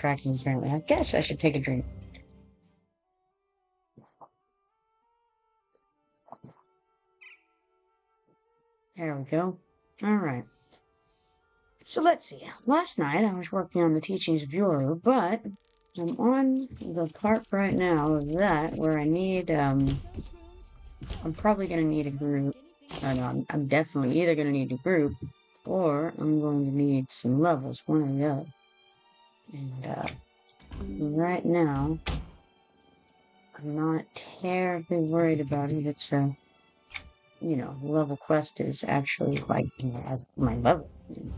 cracking apparently. I guess I should take a drink. There we go. Alright. So let's see. Last night I was working on the teachings of Yoru, but I'm on the part right now of that where I need, I'm probably going to need a group. I'm definitely either going to need a group or I'm going to need some levels, one or the other. And right now, I'm not terribly worried about it. It's level quest is actually like my level.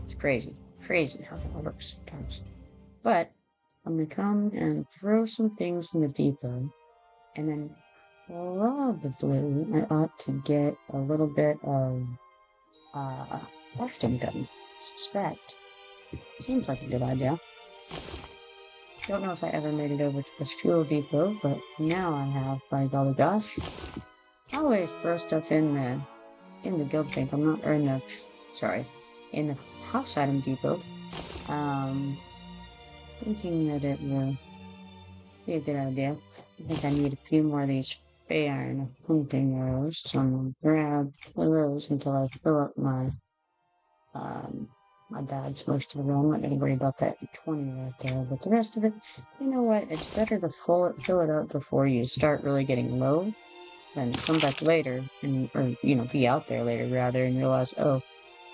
It's crazy how that works sometimes. But I'm gonna come and throw some things in the depot, and then probably I ought to get a little bit of crafting done. I suspect. Seems like a good idea. Don't know if I ever made it over to this fuel depot, but now I have, by golly gosh. I always throw stuff in the guild bank. In the house item depot. Thinking that it will be a good idea. I think I need a few more of these iron hunting arrows, so I'm gonna grab those until I fill up my bags most of the room. I'm not gonna worry about that 20 right there, but the rest of it, you know what? It's better to fill it up before you start really getting low than come back later or be out there later rather and realize, oh,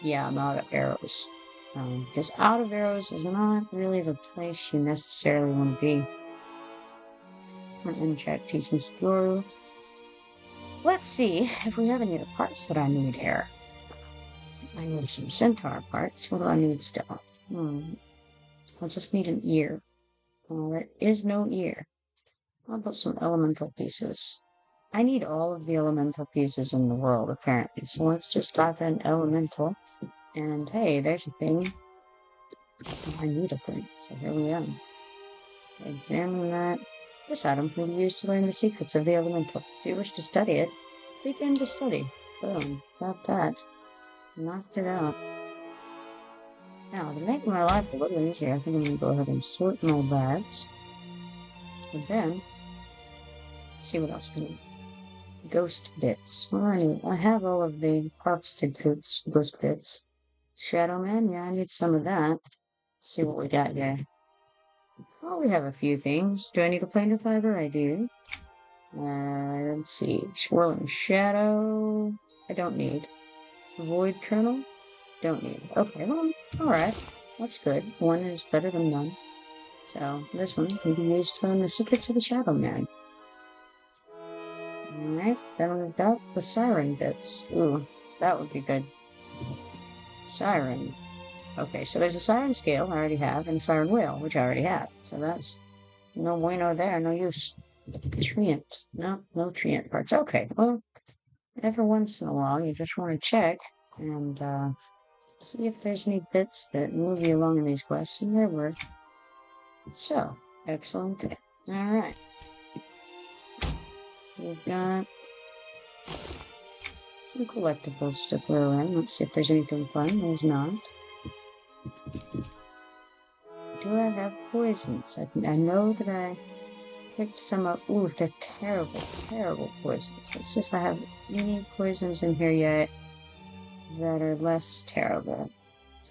yeah, I'm out of arrows. Because out of arrows is not really the place you necessarily want to be. I'm going to check teaches Yoru. Let's see if we have any of the parts that I need here. I need some centaur parts. What do I need still? I just need an ear. Well, there is no ear. How about some elemental pieces? I need all of the elemental pieces in the world, apparently. So let's just type in elemental. And hey, there's a thing. I need a thing. So here we are. Examine that. This item can be used to learn the secrets of the elemental. If you wish to study it, begin to study. Boom. Got that. Knocked it out. Now, to make my life a little easier, I think I'm going to go ahead and sort my bags. And then, see what else we need. Ghost bits. What do I need? I have all of the harvested ghost bits. Shadow Man, yeah, I need some of that. Let's see what we got here. Well, we have a few things. Do I need a planar fiber? I do. Let's see. Swirling Shadow. I don't need. Void Kernel? Don't need. Okay, well, alright. That's good. One is better than none. So, this one can be used to learn the secrets of the Shadow Man. Alright, then we've got the siren bits. Ooh, that would be good. Siren. Okay, so there's a siren scale I already have, and a siren wheel, which I already have. So that's no bueno there, no use. Treant. No treant parts. Okay, well, every once in a while you just want to check and see if there's any bits that move you along in these quests, and there were. So, excellent. Alright. We've got some collectibles to throw in. Let's see if there's anything fun. There's not. Do I have poisons? I know that I picked some up. Ooh, they're terrible, terrible poisons. Let's see if I have any poisons in here yet that are less terrible.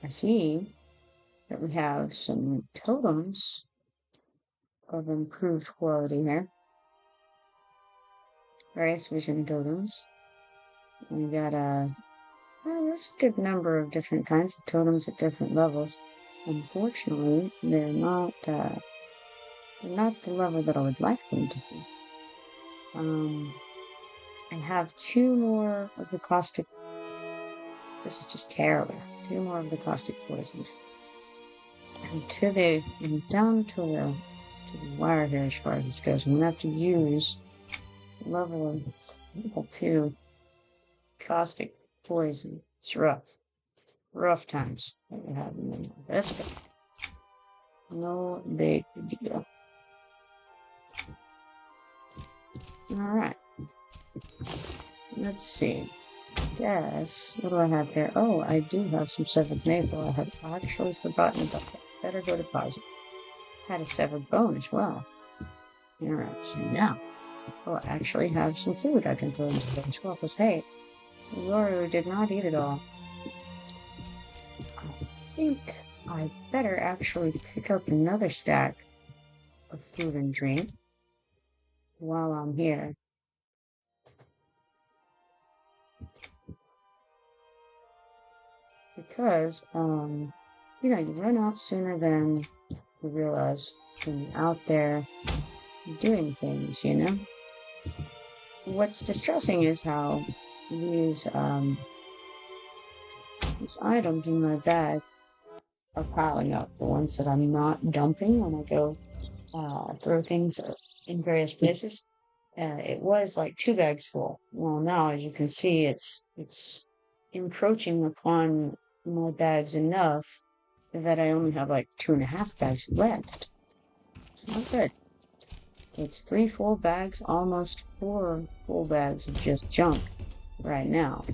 I see that we have some totems of improved quality here. Various vision totems. We got there's a good number of different kinds of totems at different levels. Unfortunately, they're not the level that I would like them to be. I have 2 more of the caustic. This is just terrible. 2 more of the caustic poisons. And down to the wire here as far as this goes. I'm gonna have to use level 2 caustic poison. It's rough. Rough times that we have in there. That's good. No big deal. Alright. Let's see. Yes. What do I have here? Oh, I do have some 7th maple. I had actually forgotten about that. Better go deposit. had a severed bone as well. Interesting. Now, we'll actually have some food I can throw into the as well, because hey, Yoru did not eat it all. I think I better actually pick up another stack of food and drink while I'm here. Because, you run out sooner than you realize when you're out there doing things, What's distressing is how these items in my bag are piling up. The ones that I'm not dumping when I go throw things in various places. It was like 2 bags full. Well, now as you can see, it's encroaching upon my bags enough that I only have like 2.5 bags left. It's not good. It's 3 full bags, almost 4 full bags of just junk right now.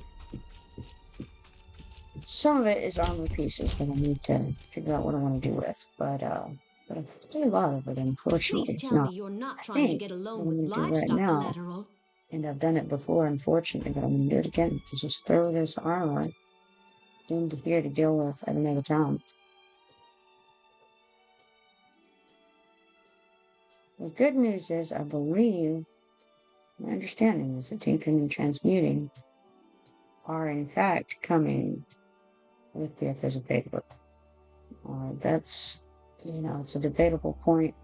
Some of it is armor pieces that I need to figure out what I want to do with, but a lot of it, unfortunately, Please it's tell not. me you're not I trying to think get a loan what I'm with going to do right livestock now, collateral. and I've done it before, unfortunately, but I'm going to do it again, is just throw this armor into here to deal with at another time. The good news is, I believe, my understanding is that tinkering and transmuting are in fact coming with the physical paper. That's, it's a debatable point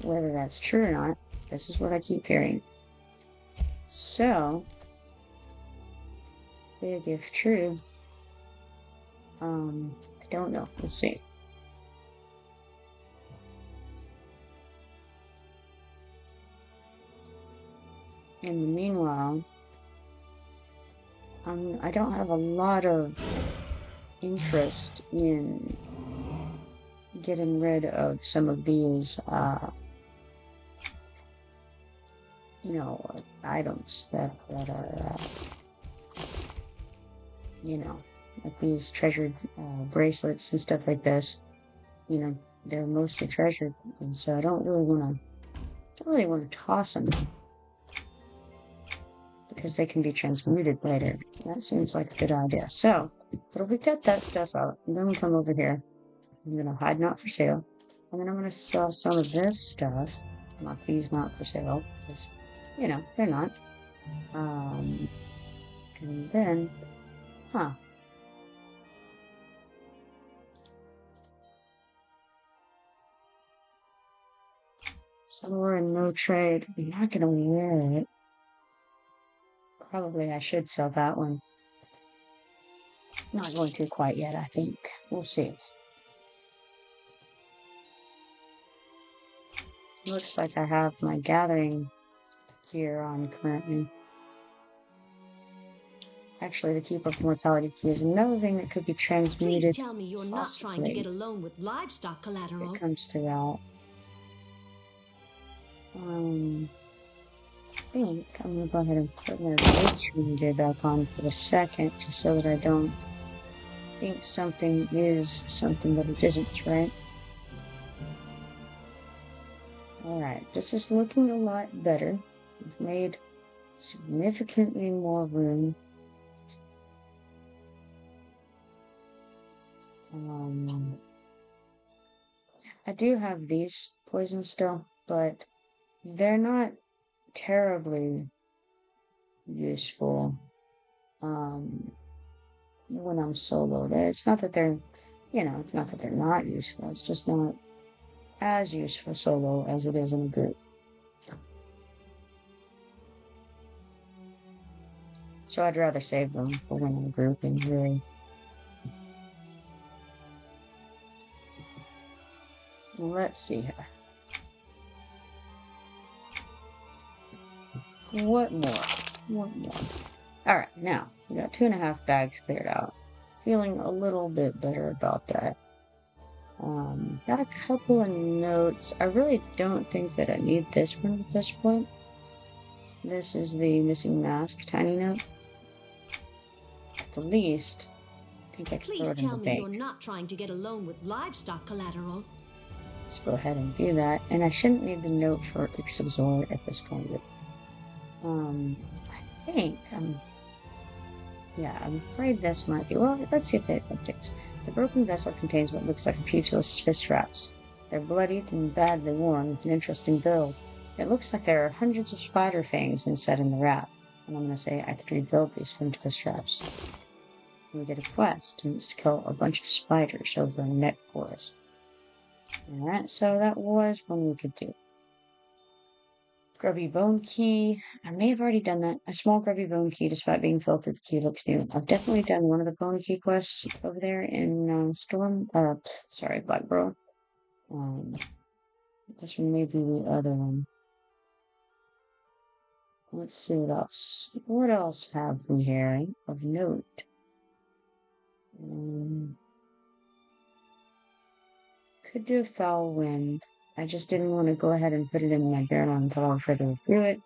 whether that's true or not. This is what I keep hearing. So, big if true. I don't know. We'll see. In the meanwhile, I don't have a lot of interest in getting rid of some of these, items that are, like these treasured bracelets and stuff like this. They're mostly treasured, and so I don't really want to toss them because they can be transmuted later. That seems like a good idea. So, but if we cut that stuff out, and then we come over here, I'm gonna hide not for sale, and then I'm gonna sell some of this stuff. Not these not for sale, because they're not. And then, somewhere in no trade. I'm not gonna wear it. Probably I should sell that one. Not going to quite yet, I think. We'll see. Looks like I have my gathering gear on currently. Actually, the Keep of Mortality key is another thing that could be transmuted. Please tell me you're not trying to get a loan with livestock collateral. It comes to that. I think I'm gonna go ahead and put my returnees back on for a second, just so that I don't think something is something that it isn't, right? Alright, this is looking a lot better. We've made significantly more room. I do have these poisons still, but they're not terribly useful when I'm solo. It's not that they're, it's not that they're not useful. It's just not as useful solo as it is in a group. So I'd rather save them for when I'm in a group and really. Let's see here. What more? Alright, now, we got 2.5 bags cleared out. Feeling a little bit better about that. Got a couple of notes. I really don't think that I need this one at this point. This is the missing mask tiny note. At the least, I think I can throw it in the bank. Please tell me you're not trying to get a loan with livestock collateral. Let's go ahead and do that. And I shouldn't need the note for Ixazor at this point. I think I'm afraid this might be. Well, let's see if it updates. The broken vessel contains what looks like a pugilist's fist wraps. They're bloodied and badly worn with an interesting build. It looks like there are hundreds of spider fangs inside in the wrap. And I'm going to say I could rebuild these fist wraps. We get a quest, and it's to kill a bunch of spiders over a neck forest. Alright, so that was one we could do. Grubby Bone Key. I may have already done that. A small Grubby Bone Key, despite being filthy, the key looks new. I've definitely done one of the Bone Key quests over there in Blackborough. This one may be the other one. Let's see what else. What else have we here of note? Could do a Foul Wind. I just didn't want to go ahead and put it in my journal until I further review it,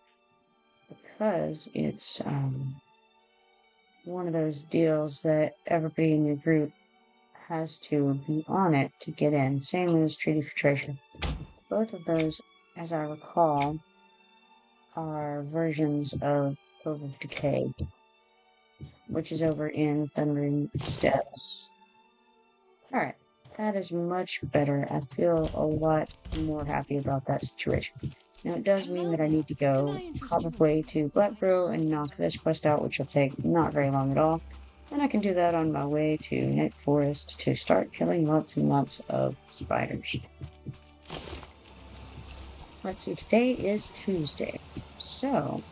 because it's one of those deals that everybody in your group has to be on it to get in. Same as Treaty for Treasure. Both of those, as I recall, are versions of Cove of Decay, which is over in Thundering Steps. Alright, that is much better. I feel a lot more happy about that situation. Now, it does mean that I need to go probably to Blackborough and knock this quest out, which will take not very long at all. And I can do that on my way to Neck Forest to start killing lots and lots of spiders. Let's see, today is Tuesday. So,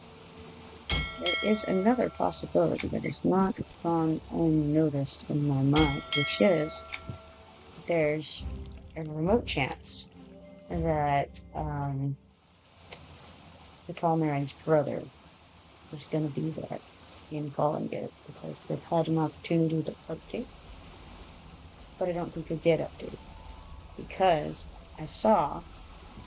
there is another possibility that has not gone unnoticed in my mind, which is there's a remote chance that the Tall Marin's brother is going to be there in Fallen Gate, because they've had an opportunity to update, but I don't think they did update, because I saw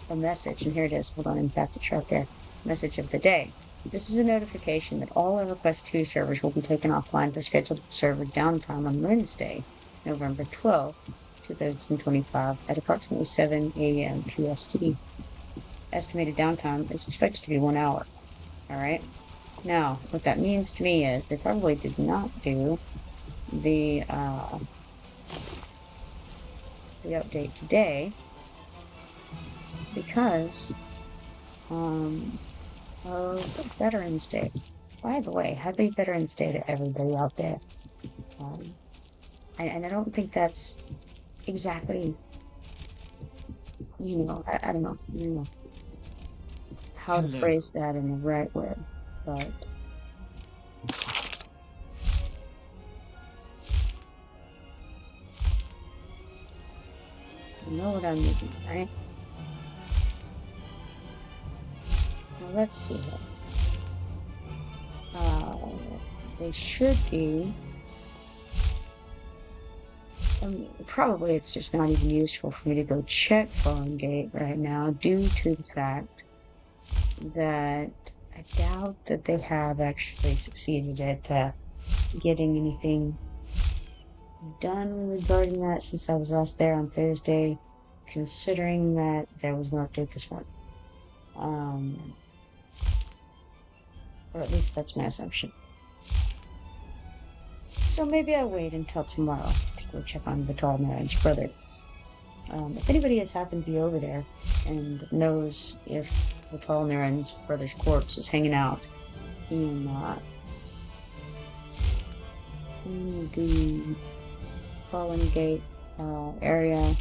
a message, and here it is. Hold on, in fact, it's right there. Message of the day. This is a notification that all EverQuest 2 servers will be taken offline for scheduled server downtime on Wednesday, November 12th, 2025, at approximately 7 a.m. PST. Estimated downtime is expected to be 1 hour. Alright? Now, what that means to me is they probably did not do the update today, because of Veterans Day. By the way, happy Veterans Day to everybody out there. And I don't think that's exactly, I don't know, how to phrase that in the right way, but you know what I'm making, right? Now let's see. They should be. Probably it's just not even useful for me to go check Fallen Gate right now, due to the fact that I doubt that they have actually succeeded at getting anything done regarding that since I was last there on Thursday, considering that there was no update this morning. Or at least that's my assumption. So maybe I wait until tomorrow to go check on the Tall Marin's brother. If anybody has happened to be over there and knows if the Tall Marin's brother's corpse is hanging out in the Fallen Gate area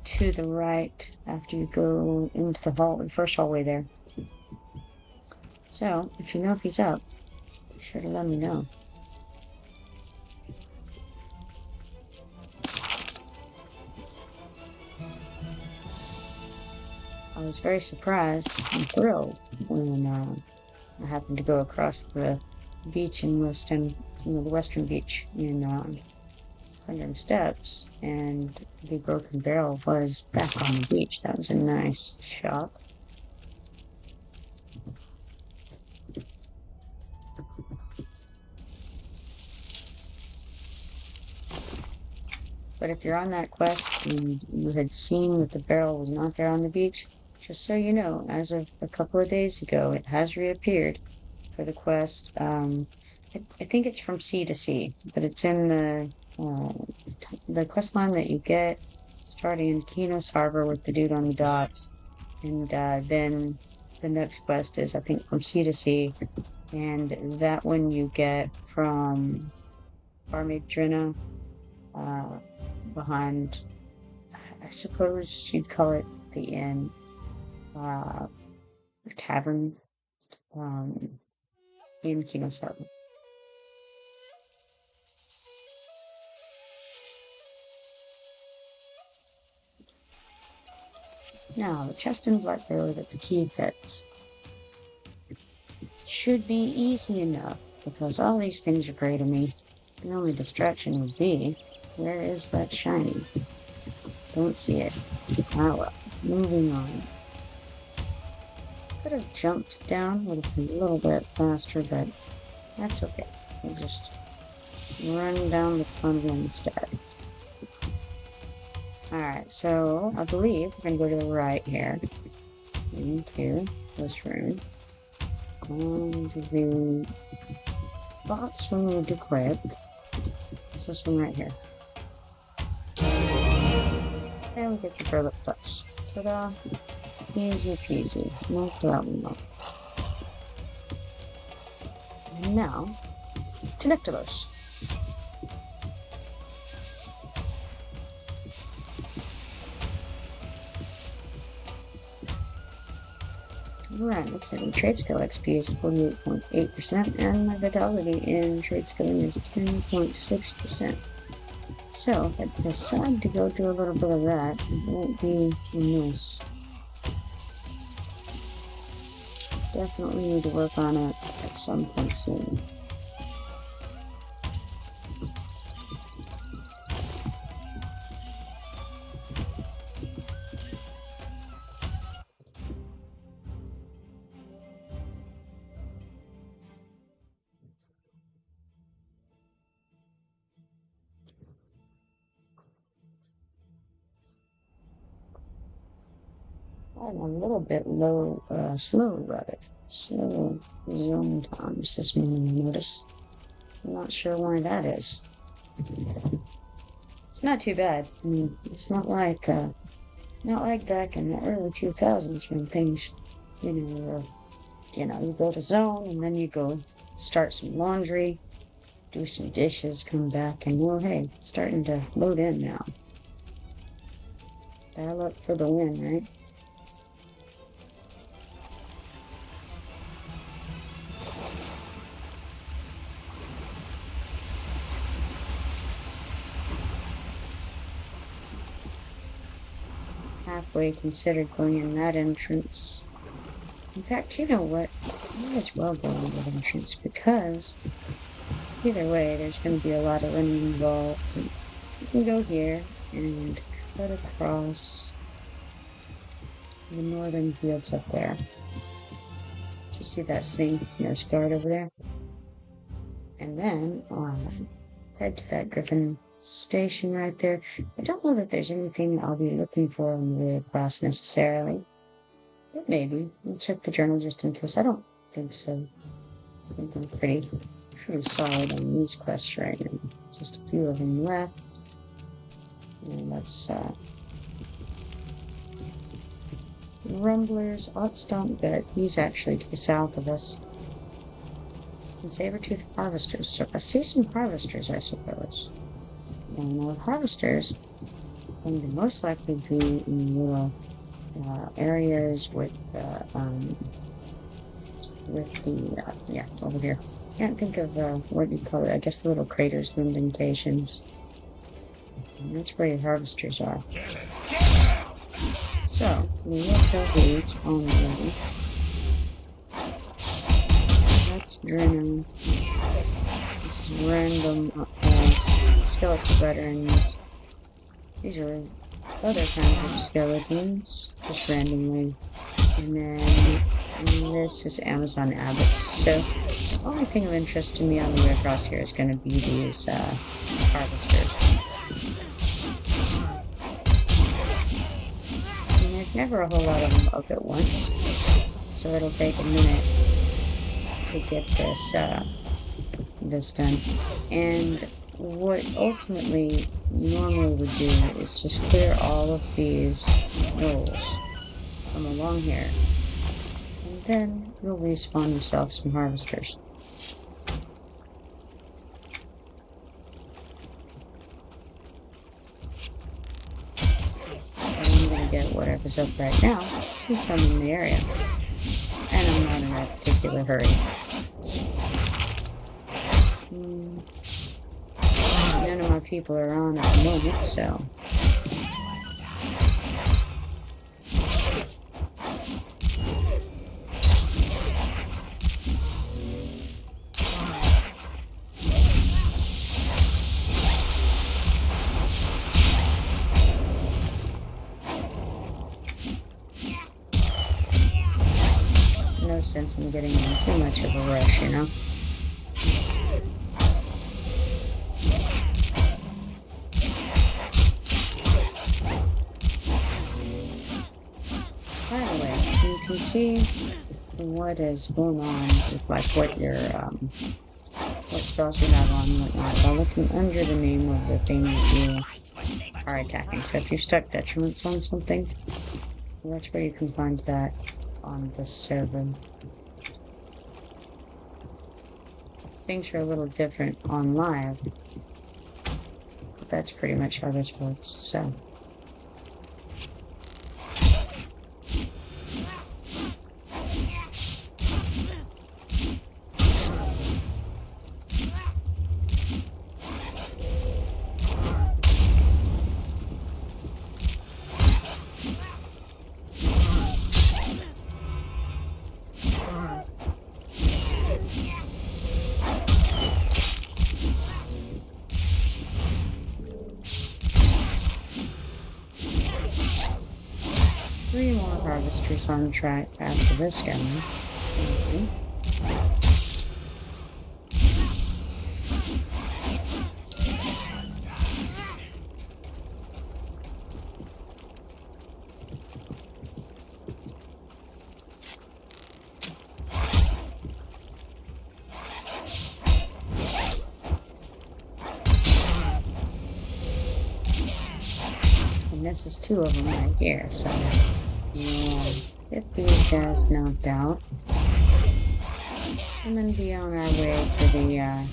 to the right after you go into the first hallway there. So, if you know if he's up, be sure to let me know. I was very surprised and thrilled when I happened to go across the beach in the western beach in Thundering Steps, and the broken barrel was back on the beach. That was a nice shot. But if you're on that quest and you had seen that the barrel was not there on the beach, just so you know, as of a couple of days ago, it has reappeared for the quest. I think it's from sea to sea, but it's in the quest line that you get starting in Kinos Harbor with the dude on the docks, and then the next quest is I think from sea to sea, and that one you get from Barmaid Drina, uh, behind, I suppose you'd call it the inn, or tavern, um, in Kinos Harbor. Now, the chest and blood barrel that the key fits should be easy enough, because all these things are gray to me. The only distraction would be, where is that shiny? Don't see it. Ah well, moving on. Could have jumped down, would have been a little bit faster, but that's okay. We'll just run down the tunnel instead. Alright, so I believe we're going to go to the right here. Into this room. And the box we need to equip. It's this one right here. And we get the burlap plus. Ta-da! Easy peasy. No problem. And now, to Nectalos. Alright, looks like my trade skill XP is 48.8%, and my vitality in trade skilling is 10.6%. So, if I decide to go do a little bit of that, it won't be amiss. Definitely need to work on it at some point soon. I'm a little bit slow about it. Slow zone times this morning, I notice. I'm not sure why that is. It's not too bad. I mean, it's not like back in the early 2000s when things, you build a zone and then you go start some laundry, do some dishes, come back, and well, hey, it's starting to load in now. Dial up for the win, right? Halfway considered going in that entrance. In fact, you know what? I might as well go in that entrance, because either way, there's going to be a lot of running involved. And you can go here and cut across the northern fields up there. Do you see that same nurse guard over there? And then head to that Griffin station right there. I don't know that there's anything I'll be looking for on the way across necessarily. But maybe. I'll check the journal just in case. I don't think so. I think I'm pretty solid on these quests right now. Just a few of them left. And that's Rumblers, Stomp Bed. He's actually to the south of us. And Sabertooth Harvesters. So I see some harvesters, I suppose. And the harvesters going to most likely be in little areas with over here. Can't think of what you call it. I guess the little craters, the indentations. And that's where your harvesters are. So we will kill these on the way. That's Drina. This is random skeleton veterans. These are other kinds of skeletons, just randomly. And then this is Amazon Abbots. So the only thing of interest to me on the way across here is going to be these harvesters. there's never a whole lot of them up at once, so it'll take a minute to get this done. And what ultimately you normally would do is just clear all of these knolls from along here, and then you'll respawn yourself some harvesters. And I'm gonna get whatever's up right now since I'm in the area, and I'm not in a particular hurry. None of my people are on at the moment, so no sense in getting in too much of a rush, you know? By the way, you can see what is going on with like what your what spells you have on and whatnot by looking under the name of the thing that you are attacking. So if you've stuck detriments on something, that's where you can find that on this server. Things are a little different on live, but that's pretty much how this works, so. Three more harvesters on track after this guy. And this is two of them right here, so we'll get these guys knocked out. And then be on our way to the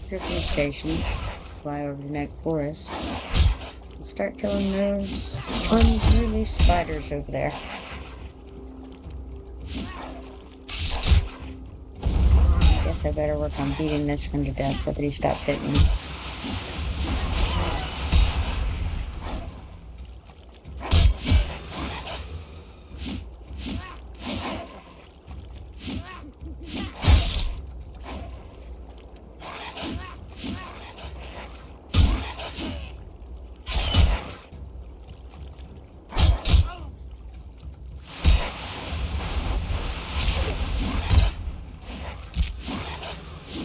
Griffin Station, fly over to Neck Forest, and start killing those unruly spiders over there. Guess I better work on beating this one to death so that he stops hitting me.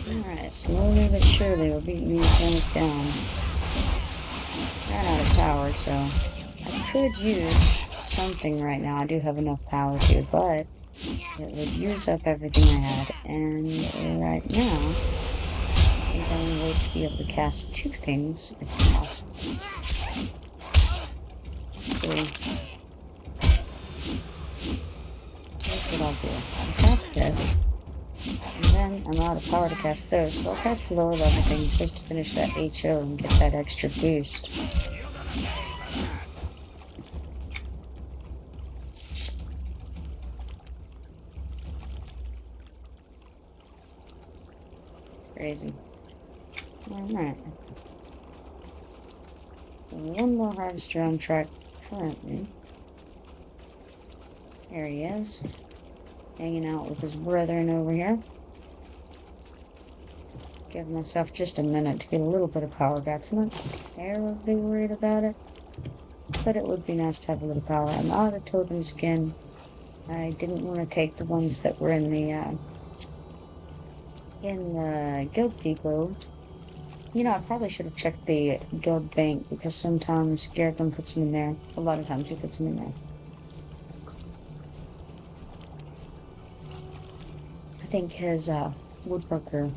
Alright, slowly but surely we're beating these guys down. Ran out of power, so I could use something right now. I do have enough power to, but it would use up everything I had. And right now, I think I'm going to wait to be able to cast two things if possible. So, here's what I'll do. I'll cast this. And then I'm out of power to cast those, so I'll cast the lower level things just to finish that HO and get that extra boost. Crazy. Alright. One more harvester on track currently. There he is. Hanging out with his brethren over here. Give myself just a minute to get a little bit of power back. I'm not terribly worried about it, but it would be nice to have a little power. I'm out of totems again. I didn't want to take the ones that were in the guild depot You know, I probably should have checked the guild bank because sometimes Garrigan puts them in there. A lot of times he puts them in there. I think his woodworker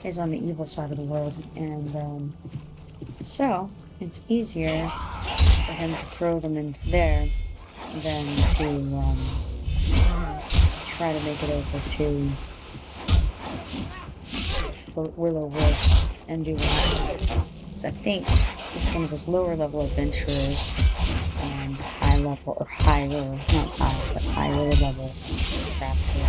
is on the evil side of the world, and so it's easier for him to throw them into there than to try to make it over to Willow Wood and do that. Because I think it's one of his lower level adventurers and high level, or higher, not high, but higher level crafter.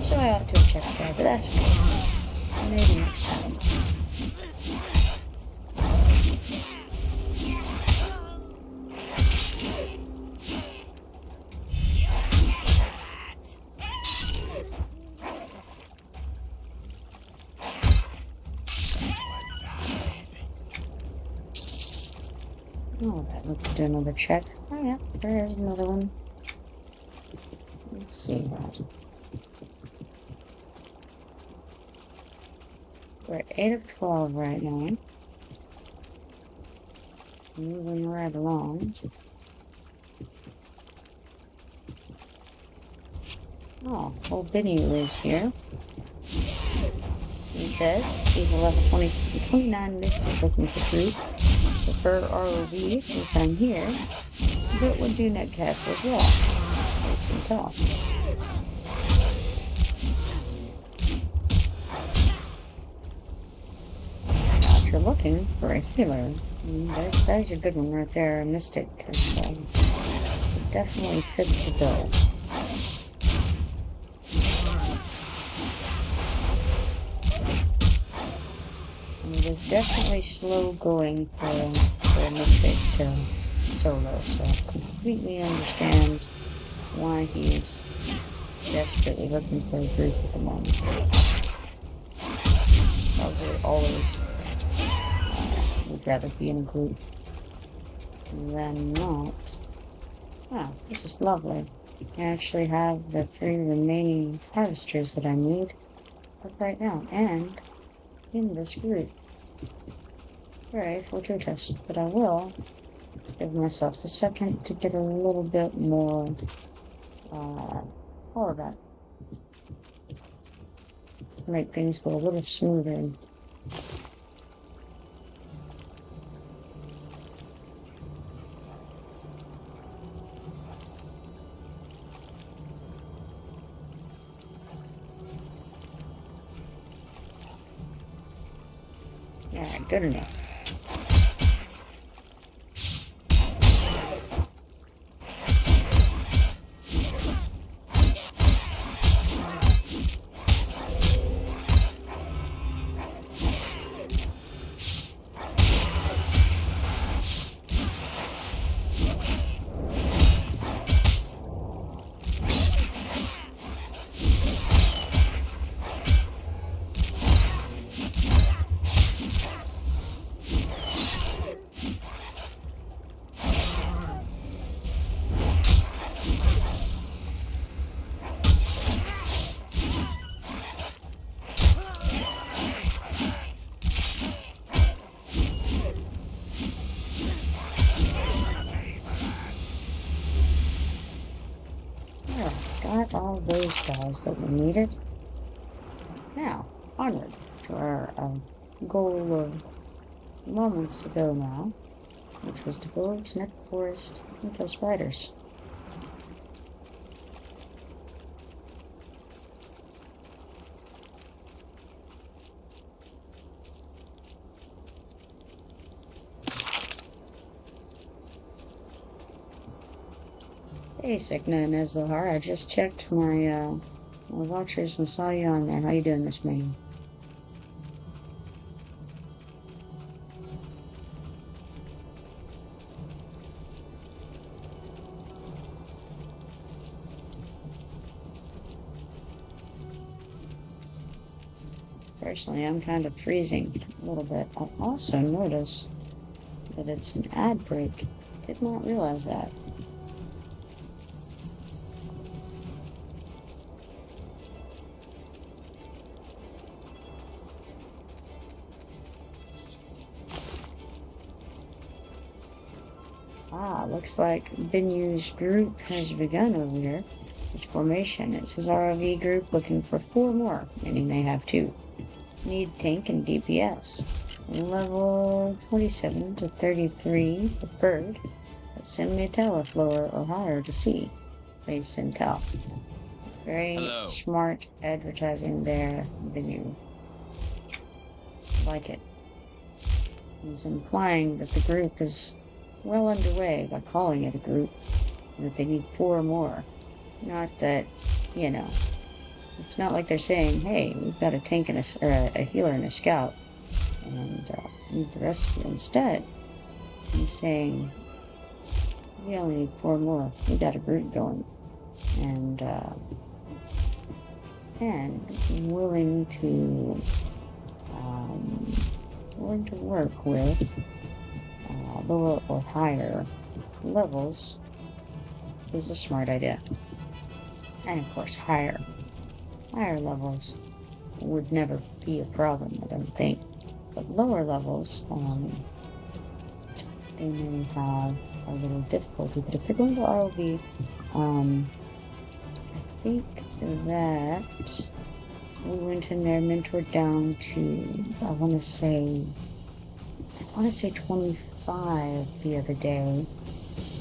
So I ought to have checked there, but that's okay. Maybe next time. Alright, let's do another check. Oh yeah, there is another one. Let's see that. We're at 8 of 12 right now. Moving right along. Oh, old Benny is here. He says he's a level 29 mystic looking for fruit. Prefer ROV since I'm here, but would do netcast as well. Nice and tough. Now, if you're looking for a healer, there's a good one right there, a mystic, because it definitely fits the bill. And it is definitely slow going for a mystic to solo, so I completely understand why he's desperately looking for a group at the moment. Probably always would rather be in a group than not. Wow, this is lovely. I actually have the 3 remaining harvesters that I need up right now, and in this group. Very fortuitous, but I will give myself a second to get a little bit more, all of that. Make things go a little smoother. Alright, good enough. Got all those guys that we needed. Now, onward to our goal of moments ago now, which was to go to Neck Forest and kill spiders. Hey, Signa and Ezlohar, I just checked my watchers and saw you on there. How you doing this morning? Personally, I'm kind of freezing a little bit. I also notice that it's an ad break. Did not realize that. Looks like Binyu's group has begun over here. Its formation. It says ROV group looking for 4 more, meaning they have 2. Need tank and DPS. Level 27 to 33 preferred, but send me a tell if lower or higher to see. Please send tell. Very smart advertising there, Binu. Like it. He's implying that the group is well underway by calling it a group, and that they need 4 more. Not that, you know, it's not like they're saying, hey, we've got a tank and a healer and a scout, and need the rest of you. Instead, he's saying, we only need 4 more. We got a group going, and willing to work with lower or higher levels is a smart idea. And of course, higher levels would never be a problem, I don't think. But lower levels, they may have a little difficulty. But if they're going to ROV, I think that we went in there, mentored down to, I want to say 25 the other day,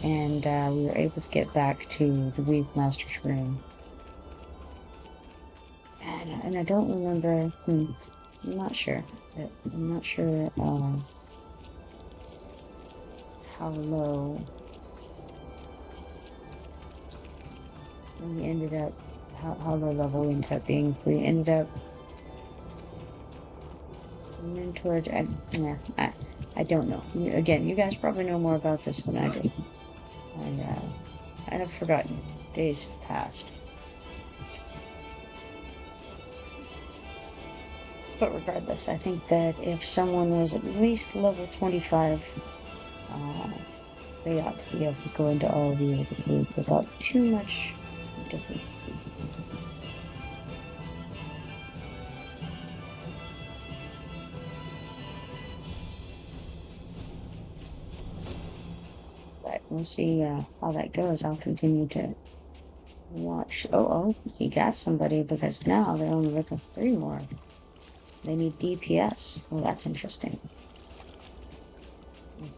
and we were able to get back to the Weave Master's room. And I don't remember, I'm not sure how low we ended up, how low level we ended up being. If we ended up mentored, I don't know. Again, you guys probably know more about this than I do. I've forgotten. Days have passed. But regardless, I think that if someone was at least level 25, they ought to be able to go into all of you with a group without too much difficulty. But we'll see how that goes. I'll continue to watch. Oh, he got somebody, because now they're only looking for 3 more. They need DPS. Well, that's interesting.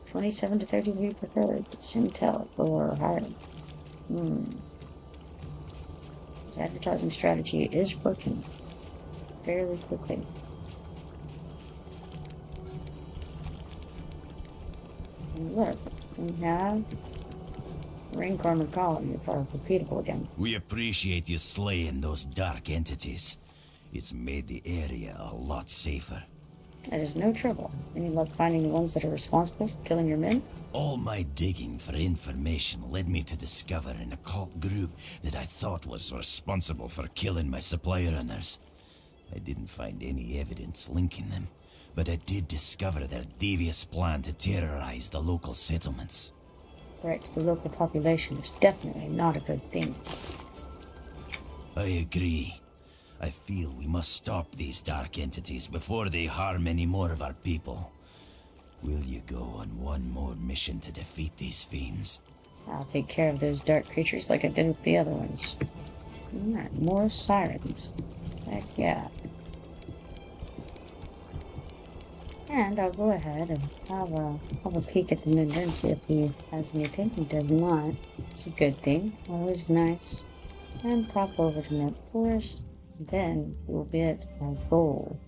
27 to 33 preferred. Sintel or higher. His advertising strategy is working fairly quickly. And look, we have rank armored colonies are repeatable again. We appreciate you slaying those dark entities. It's made the area a lot safer. That is no trouble. Any luck finding the ones that are responsible for killing your men? All my digging for information led me to discover an occult group that I thought was responsible for killing my supply runners. I didn't find any evidence linking them, but I did discover their devious plan to terrorize the local settlements. Threat to the local population is definitely not a good thing. I agree. I feel we must stop these dark entities before they harm any more of our people. Will you go on one more mission to defeat these fiends? I'll take care of those dark creatures like I did with the other ones. Alright, more sirens. Heck yeah. And I'll go ahead and have a peek at the mender and see if he has anything. He does not. It's a good thing. Always nice. And pop over to Mid Forest. Then we'll get our goal,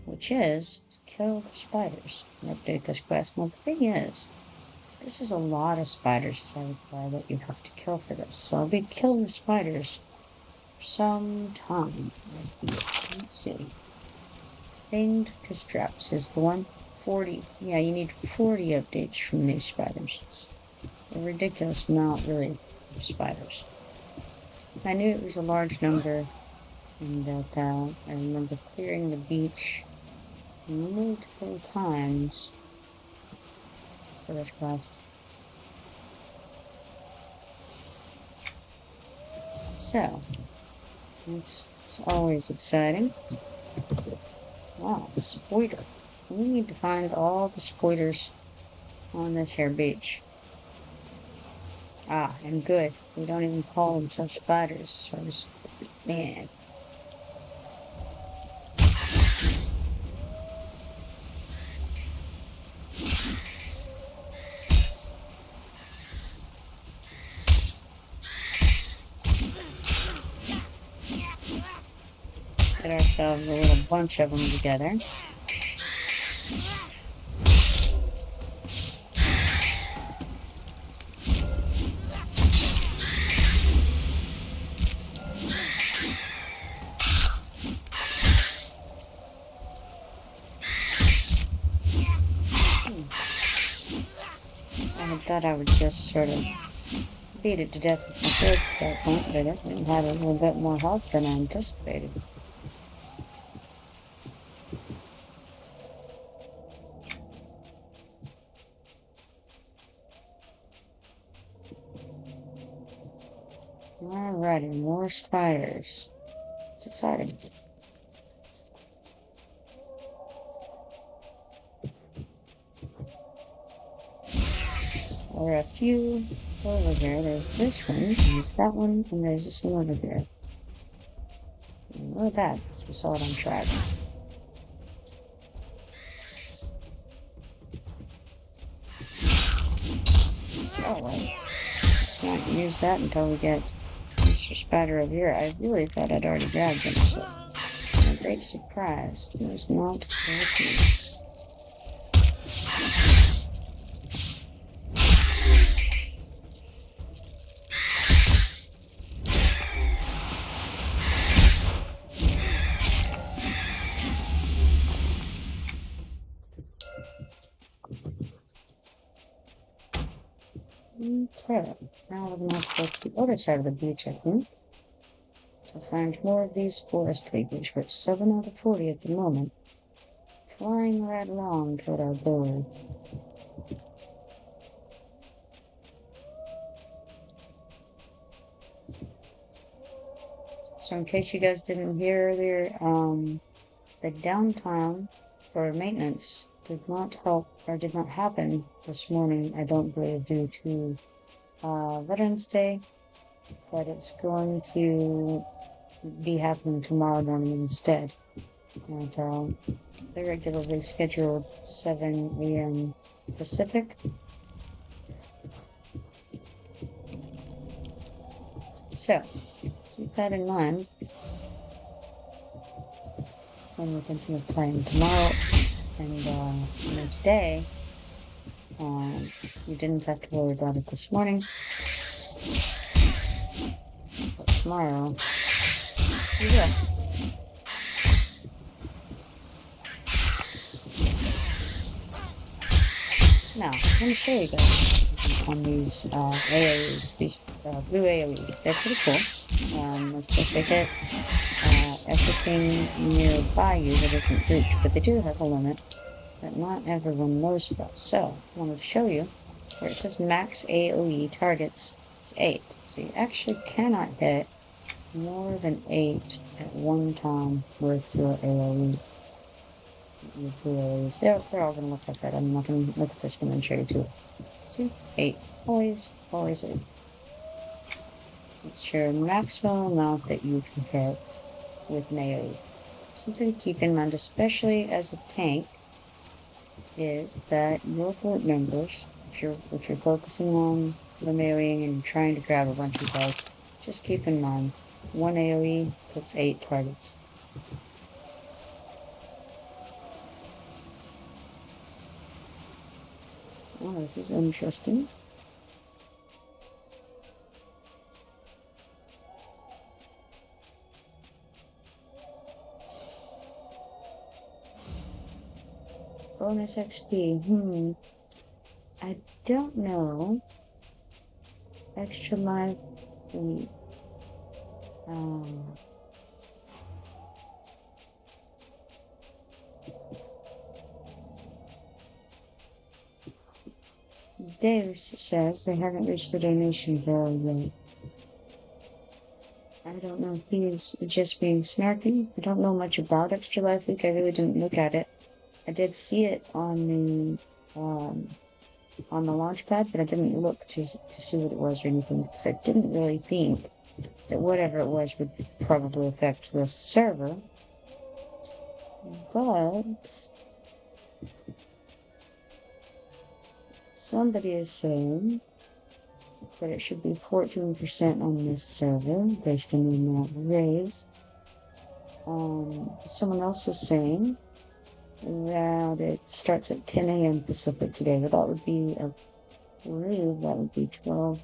which is to kill the spiders and update this quest. Now the thing is, this is a lot of spiders that you have to kill for this. So I'll be killing the spiders for some time. Let's see. Thinged Castraps is the one. 40. Yeah, you need 40 updates from these spiders. It's a ridiculous amount, really, of spiders. I knew it was a large number, and that I remember clearing the beach multiple times for this quest. So, it's always exciting. Wow, spoiler. We need to find all the spoilers on this here beach. Ah, and good. We don't even call them such spiders. So, man. Get ourselves a little bunch of them together. I thought I would just sort of beat it to death with my swords at that point, but it had a little bit more health than I anticipated. Alrighty, more spiders. It's exciting. There are a few over here. There's this one, there's that one, and there's this one over here. And look at that, so we saw it on track. Oh, well, let's not use that until we get Mr. Spider over here. I really thought I'd already grabbed him, so a great surprise. He was not with me. Okay, now we're going to have to go to the other side of the beach, I think, to find more of these forest leaves. We're at 7 out of 40 at the moment, flying right along toward our goal. So in case you guys didn't hear earlier, the downtime for maintenance did not help, or did not happen this morning, I don't believe, due to Veterans Day, but it's going to be happening tomorrow morning instead. And they're regularly scheduled 7 a.m. Pacific. So, keep that in mind when we're thinking of playing tomorrow. And today, you didn't have to worry about it this morning. But tomorrow, you will. Now, let me show you guys on these AoEs, these blue AoEs. They're pretty cool. Of course, they hit everything nearby you that isn't grouped, but they do have a limit that not everyone knows about. So, I wanted to show you where it says max AoE targets is 8. So you actually cannot hit more than 8 at one time with your AoE. They're all going to look like that. I'm not going to look at this one and show you too. See? 8. Always 8. It's your maximum amount that you can hit with an AoE. Something to keep in mind, especially as a tank, is that your group members, if you're focusing on the AoEing and trying to grab a bunch of guys, just keep in mind, one AoE puts 8 targets. Oh, this is interesting. Bonus XP. I don't know. Extra life. Deus says they haven't reached the donation goal yet. I don't know if he is just being snarky. I don't know much about Extra Life Week. I really didn't look at it. I did see it on the launch pad, but I didn't look to see what it was or anything because I didn't really think that whatever it was would probably affect the server. But somebody is saying that it should be 14% on this server based on the amount raised. Someone else is saying that it starts at 10 a.m. Pacific today. That would be, I believe, that would be 12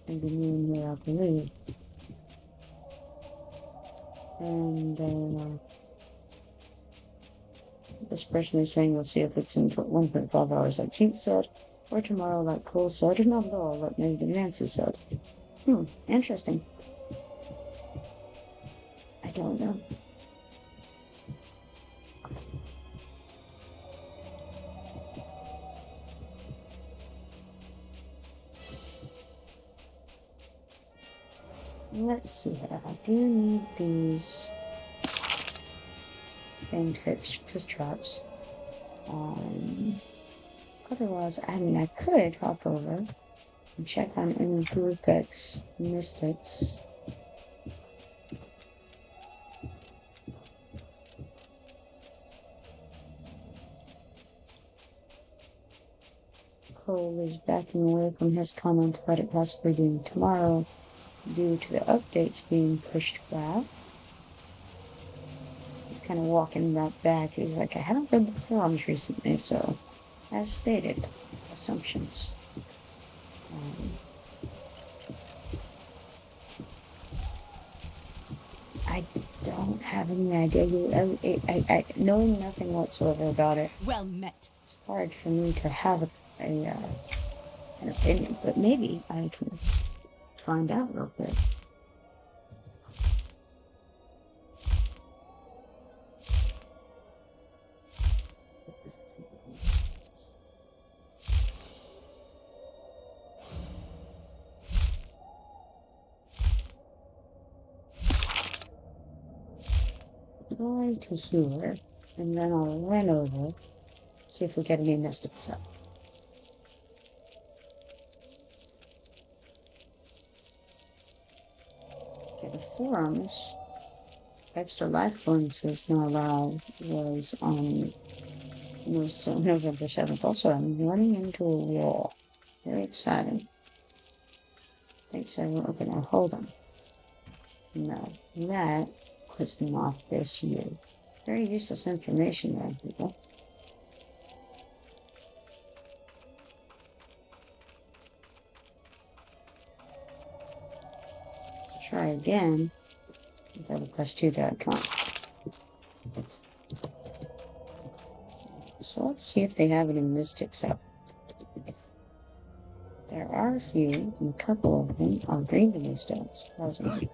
in the noon here, I believe. And this person is saying we'll see if it's in 1.5 hours like Jinx said, or tomorrow like Cole said, or not at all like maybe Nancy said. Interesting. I don't know. Let's see, I do need these famed fish traps. Otherwise, I mean, I could hop over and check on any Vortex mystics. Cole is backing away from his comment about it possibly being tomorrow due to the updates being pushed back. He's kind of walking that back. He's like, I haven't read the forums recently, so as stated, assumptions. I don't have any idea. I knowing nothing whatsoever about it. Well met. It's hard for me to have an opinion, but maybe I can find out real quick. Fly to here, and then I'll run over, see if we get any mystics up. Okay, the forums, extra life bonuses now allowed was on November 7th. Also, I'm running into a wall. Very exciting. Thanks, everyone. Okay, now hold on. No, that was not this year. Very useless information there, people. Let's try again with EverQuest2.com. So let's see if they have any mystics up. There are a few, and a couple of them are green to new stones, surprisingly.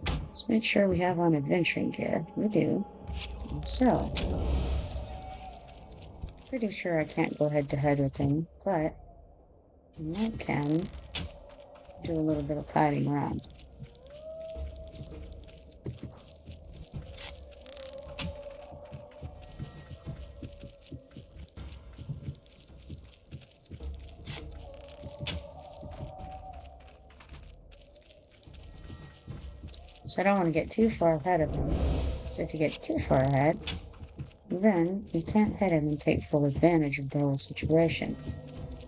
Let's make sure we have on adventuring gear. We do. So, pretty sure I can't go head to head with him, but I can do a little bit of fighting around. So I don't want to get too far ahead of him. So if you get too far ahead, then you can't hit him and take full advantage of the whole situation.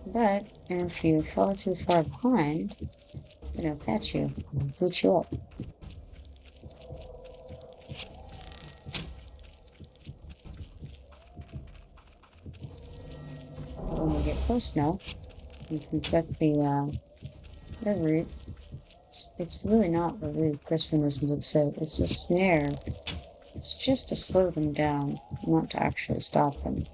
But if you fall too far behind, then he'll catch you and boot you up. When we get close now, you can click the root. It's really not the root, Crispinus would say. It's a snare. It's just to slow them down, not to actually stop them.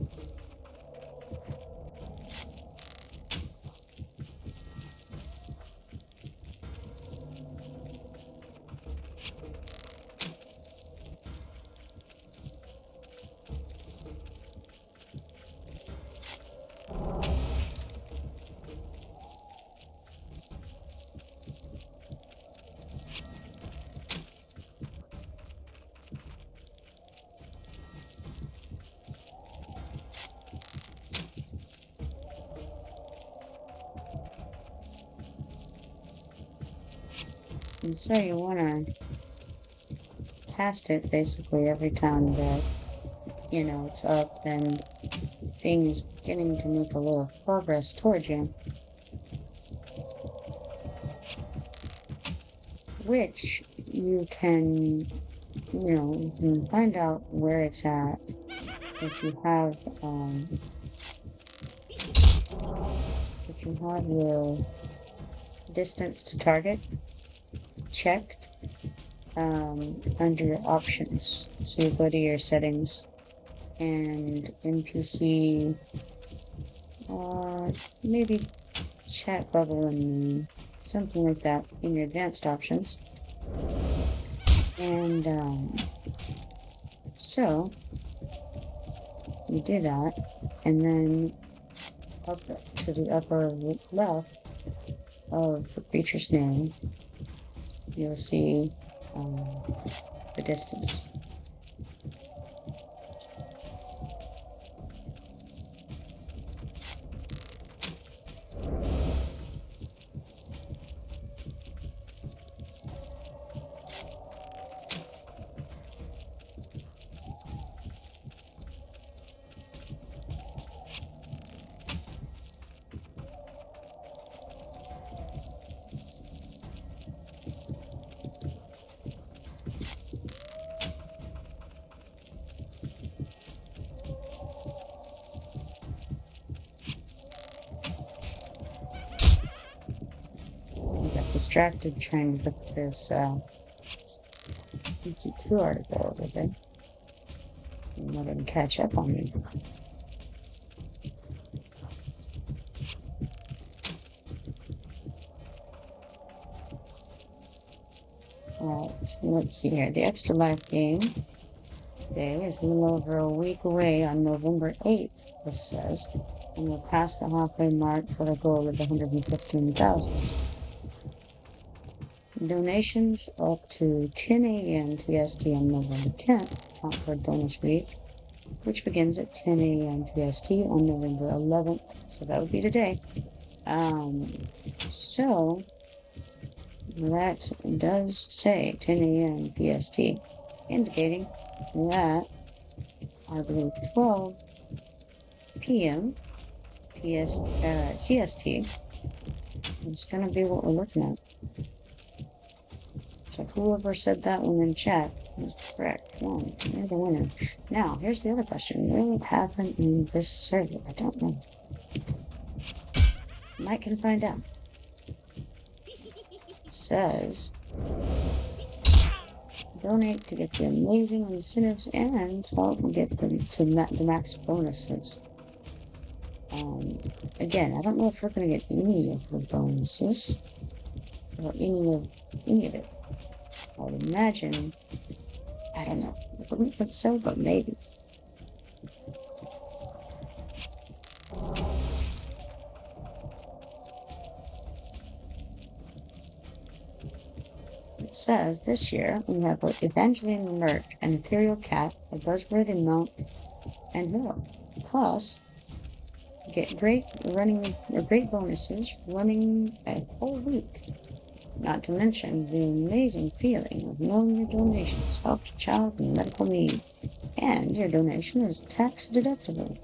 And so you want to cast it basically every time that, you know, it's up and the thing is beginning to make a little progress towards you. Which you can, you know, you can find out where it's at if you have your distance to target checked under your options. So you go to your settings and NPC, maybe chat bubble and something like that in your advanced options. And so you do that, and then up to the upper left of the creature's name, you'll see the distance. Distracted trying to look at this DQ2 article over there. And let him catch up on me. Alright, so let's see here. The Extra Life game day is a little over a week away on November 8th, this says. And we'll pass the halfway mark for a goal of 115,000. Donations up to 10 a.m. PST on November 10th count for bonus week, which begins at 10 a.m. PST on November 11th. So that would be today. So that does say 10 a.m. PST, indicating that I believe 12 p.m. CST is going to be what we're looking at. So whoever said that one in chat was correct. Come on, you're the winner. Now, here's the other question. What will happen in this server? I don't know. Might can find out. It says, donate to get the amazing incentives and help get them to the max bonuses. Again, I don't know if we're going to get any of the bonuses or any of it. I would imagine, I don't know, I wouldn't think so, but maybe. It says this year we have Evangeline Merc, an ethereal cat, a buzzworthy mount, and more. Plus, get great bonuses for running a whole week. Not to mention the amazing feeling of knowing your donations helped a child in medical need, and your donation is tax deductible.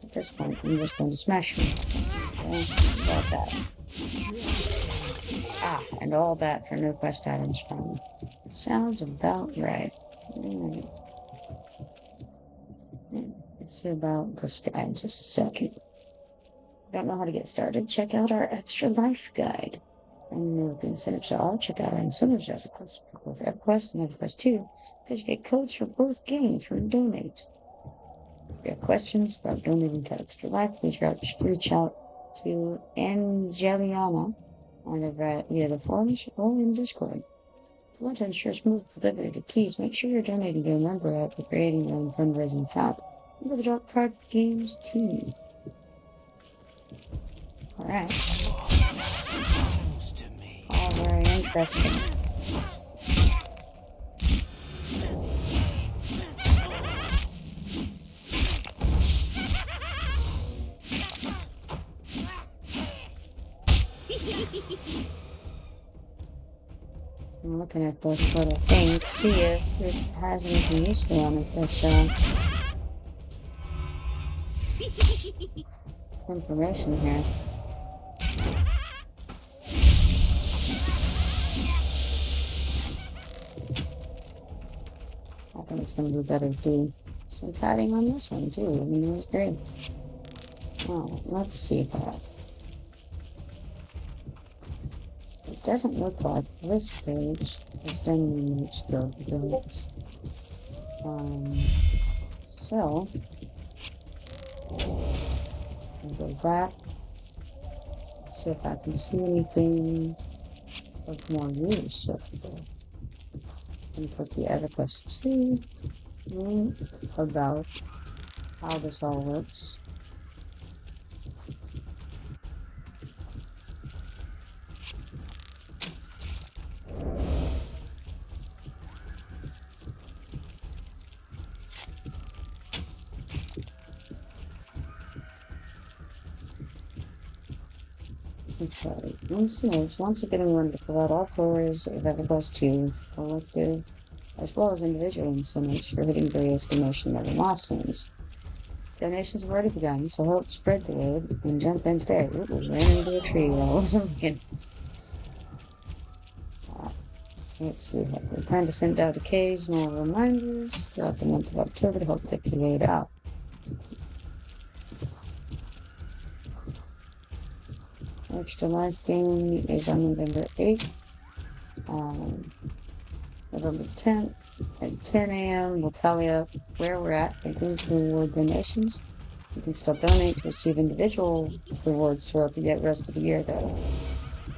At this point, I'm just going to smash you. So, about that. And all that for no quest items from. Sounds about right. Let's see about this guy in just a second. Don't know how to get started? Check out our Extra Life guide. And know what the incentives are. Check out our incentives of both EverQuest and EverQuest 2, because you get codes for both games when you donate. If you have questions about donating to Extra Life, please reach out to Angeliana on either the forums or in Discord. If you want to ensure smooth delivery to keys, make sure you're donating to a member app or creating your own fundraising account under the Dark Card Games team. Alright. All very interesting. looking at this little thing to see if it has anything useful on it. This information here. I think it's going to be better to do some cutting on this one too. I mean, it was great. Oh, let's see that. It doesn't look like this page has done much to builds. So I'll go back, see if I can see anything of more use. And put the EverQuest 2 about how this all works. Okay, once again, we want to provide all players of EverQuest 2 collective as well as individual incentives for hitting various donation level milestones. Donations have already begun, so help spread the word and jump in today. Ooh, ran into a tree while I wasn't looking. Let's see. We plan to send out occasional reminders throughout the month of October to help get the word out. Extra Life game is on November 8th. November 10th at 10 a.m. We'll tell you where we're at and who reward donations. You can still donate to receive individual rewards throughout the rest of the year, though.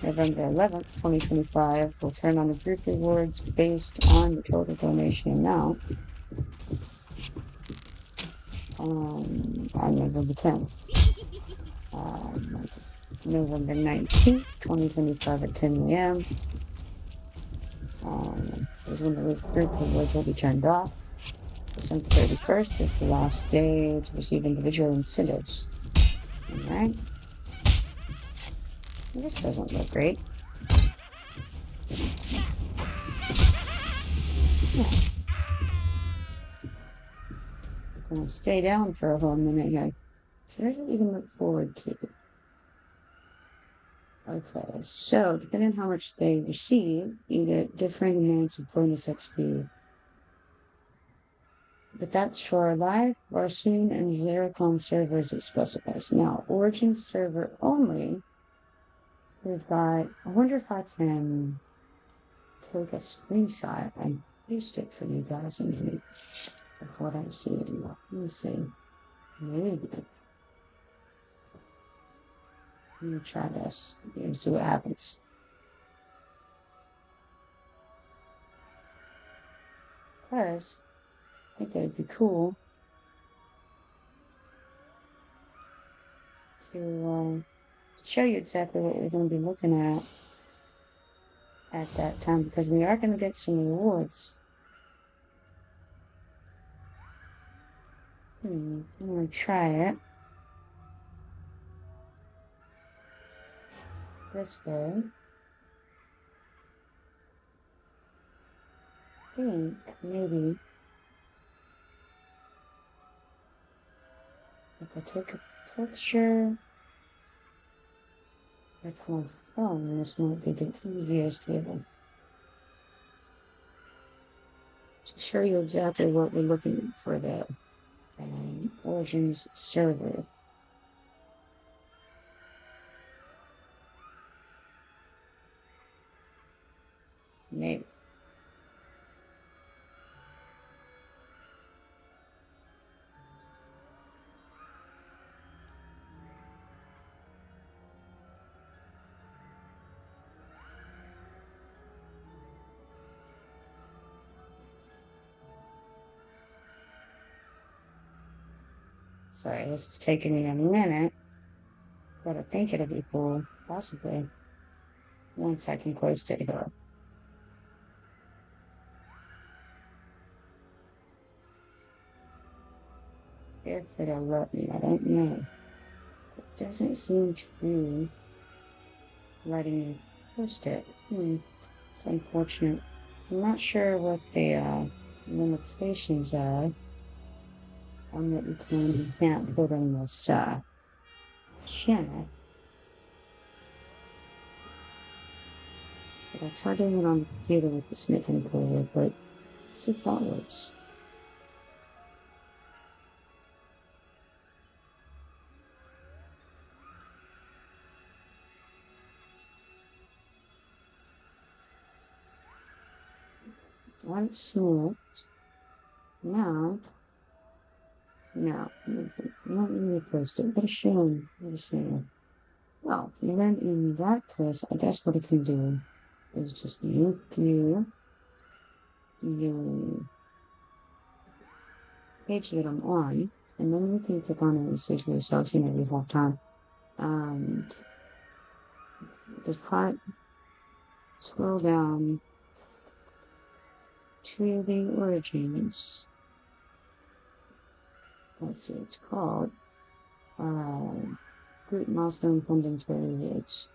November 11th, 2025, we'll turn on the group rewards based on the total donation amount. On November 10th. November 19th, 2025 at 10 a.m. Is when the group rewards will be turned off. December 31st is the last day to receive individual incentives. Alright. This doesn't look great. Yeah. I'm gonna stay down for a whole minute here. So there's what you can look forward to. Okay, so depending on how much they receive, you get different amounts of bonus XP. But that's for live, Varsoon, and Xericon servers it specifies. Now, Origin server only, we've got, I wonder if I can take a screenshot and paste it for you guys in here of what I'm seeing. Let me see. Maybe. Let me try this and see what happens. Because I think it'd be cool to show you exactly what we're going to be looking at that time, because we are going to get some rewards. I'm going to try it this way. I think maybe if I take a picture with my phone, this might be the easiest way to show you exactly what we're looking for the Origins server. Maybe. Sorry, this is taking me a minute, but I think it'll be cool, possibly, once I can post it here. If it'll let me, I don't know. It doesn't seem to be letting me post it. It's unfortunate. I'm not sure what the limitations are on what you can and can't put in this chat. But I tried doing it on the computer with the sniffing tool, but let's see if that works. Once snipped. Now, let me post it. What a shame. What a shame. Well, then in that case, I guess what I can do is just loop you the page that I'm on, and then you can click on it and see for yourself, you have time. The part, scroll down to the origins. Let's see, it's called Group Milestone Funding Periods.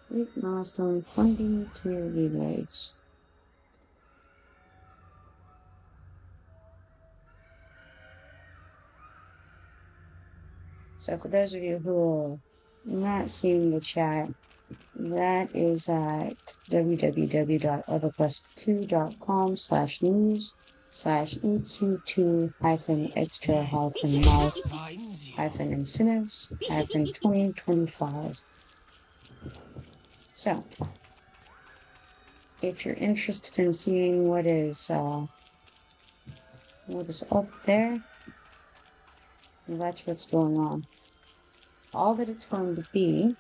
Group Milestone Funding Periods. So for those of you who are not seeing the chat, that is at www.everquest2.com/news/EQ2-mouth-incentives-2025. So, if you're interested in seeing what is up there, that's what's going on. All that it's going to be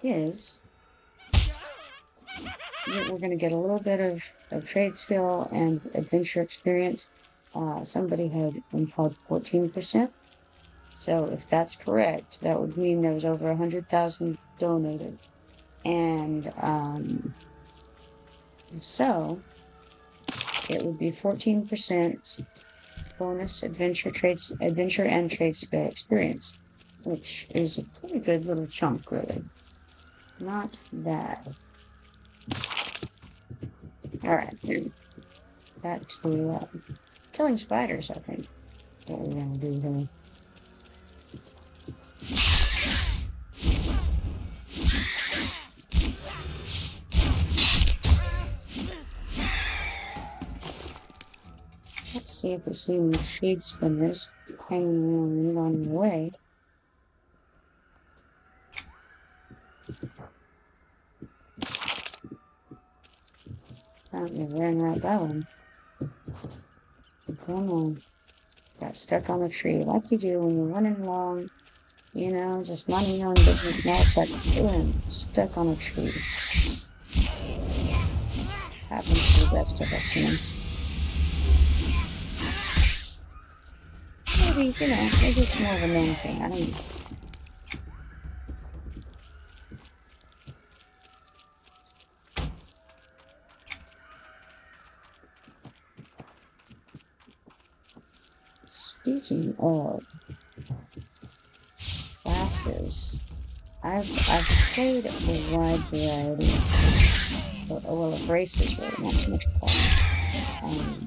is we're going to get a little bit of trade skill and adventure experience. Somebody had called 14%. So if that's correct, that would mean there was over 100,000 donated. And so it would be 14% bonus adventure and trade skill experience, which is a pretty good little chunk, really. Not bad. Alright, back to killing spiders, I think. What we're gonna do here. Let's see if we see any shade spinners hanging around on the way. Apparently ran right by one. Come on. Got stuck on the tree like you do when you're running along, just minding your own business. Now it's like, boom, stuck on a tree. Happens to the best of us, Maybe, maybe it's more of a known thing. I don't know. Speaking of classes, I've played a wide variety of races, really, not so much classes.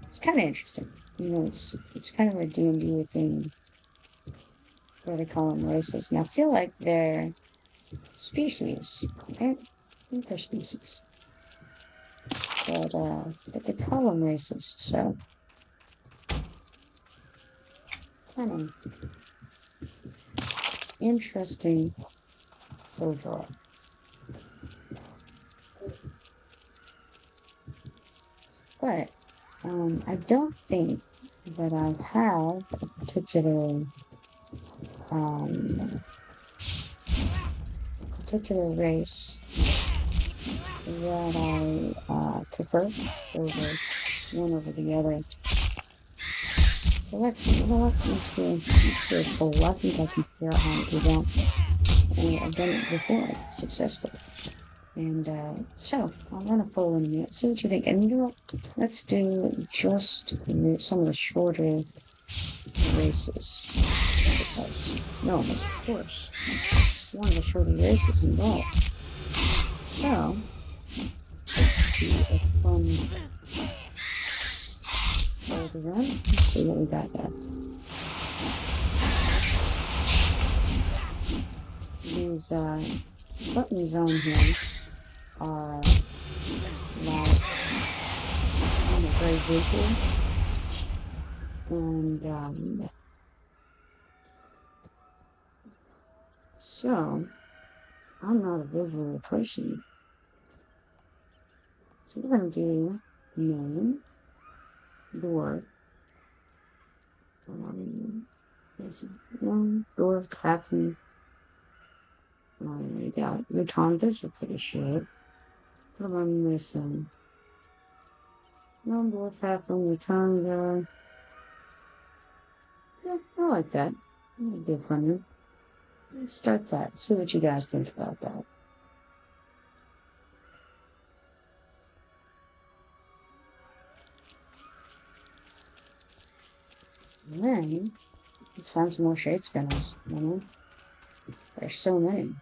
It's kind of interesting. It's kind of a D&D thing where they call them races. And I feel like they're species. I think they're species. But they call them races, so kind of interesting overall. But I don't think that I have a particular race that I prefer over the other. So let's do a poll. I think I can figure out how to do that. And I've done it before successfully. And so I'll run a poll in a minute. See what you think. And let's do just some of the shorter races. because Rome is, of course, one of the shorter races involved. So, this could be a fun boulder run. Let's see what we got there. These buttons on here are like kind of very visual, and so I'm not a visual person. So we're going to do name, door, door, happy. We got return. This are pretty short. What am I missing? Door, happy, return, door. Yeah, I like that. That would be a fun one. Let's start that. See what you guys think about that. And then, let's find some more shade spinners. You know? There's so many.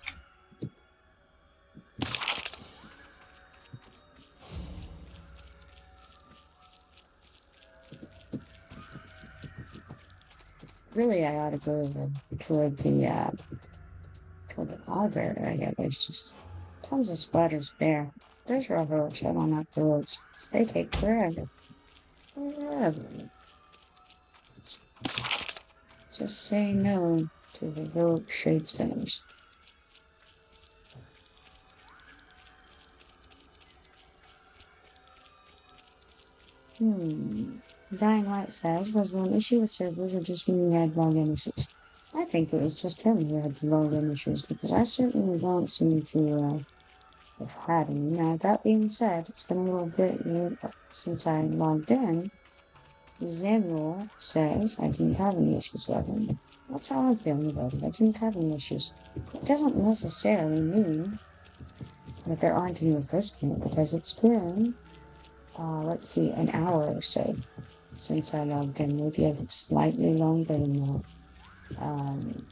Really, I ought to go over toward the other area. There's just tons of spiders there. There's railroads. I don't have roads. They take forever. Just say no to the rogue shade spinners. Dying Light says, was there an issue with servers or just when you had login issues? I think it was just him who had the login issues because I certainly don't seem to have had any. Now, that being said, it's been a little bit since I logged in. Samuel says I didn't have any issues logging. That's how I'm feeling about it. I didn't have any issues. It doesn't necessarily mean that there aren't any at this point because it's been, let's see, an hour or so since I logged in. Maybe a slightly longer than that.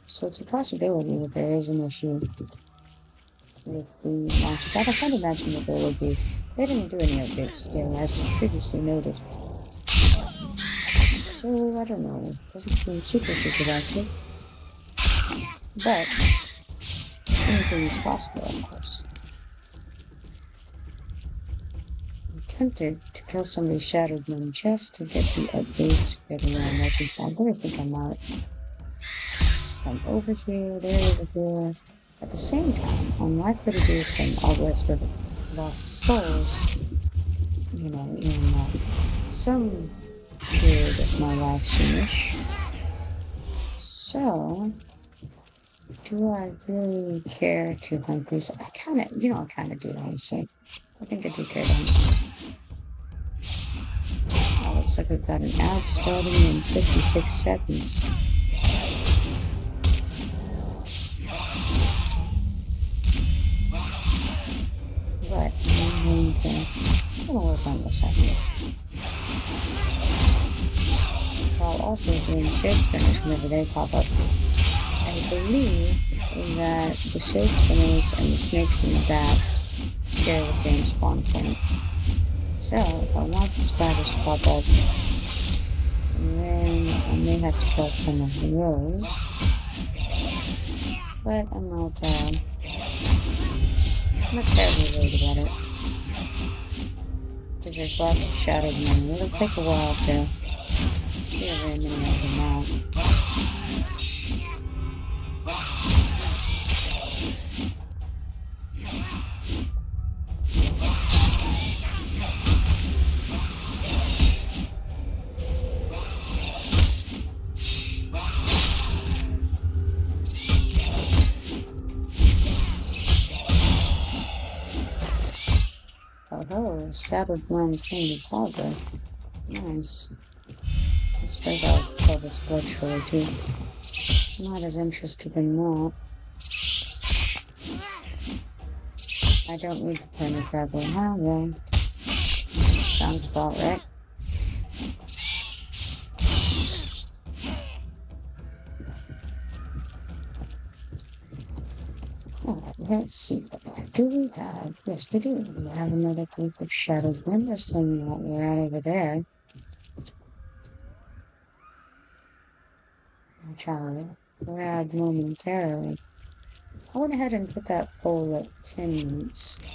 So it's a possibility that there is an issue with the launch pad. I can't imagine that there would be. They didn't do any updates today, as previously noted. So, I don't know. Doesn't seem super active. But, anything is possible, of course. I'm tempted to kill somebody's Shattered Moon just to get the updates getting around legends. I really think I might. So I'm over here, there, over here. At the same time, I'm likely to do some Obelisk of Lost Souls, you know, in some period of my life soonish. So, do I really care to hunt these? I kind of, I kind of do, honestly. I think I do care to hunt these. Oh, looks like we've got an ad starting in 56 seconds. But I'm gonna work on this, I think. While also doing shade spinners whenever they pop up. I believe that the shade spinners and the snakes and the bats share the same spawn point. So, if I want the spiders to pop up, then I may have to kill some of those. But I'm not terribly worried about it. Because there's lots of Shattered Moon. It'll take a while to clear very many of them out. Oh, Shattered Moon came to Father. Nice. I suppose I'll kill this virtually too. I'm not as interested in that. I don't need the permanent fraggle now, though. Sounds about right. Let's see. Do we have? Yes, we do. We have another group of shadows members hanging out right over there. Which I'll grab momentarily. I went ahead and put that poll at 10 minutes. I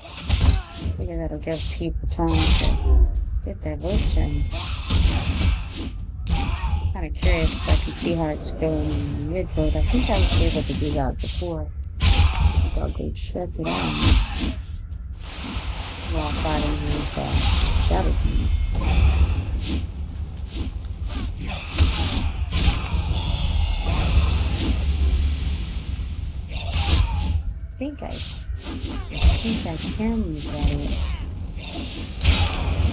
figure that'll give people time to get their votes in. Kind of curious if I can see how it's going in the mid-vote. I think I was able to do that before. I think I'll go check it out while fighting these shadow demons. I think I can look at it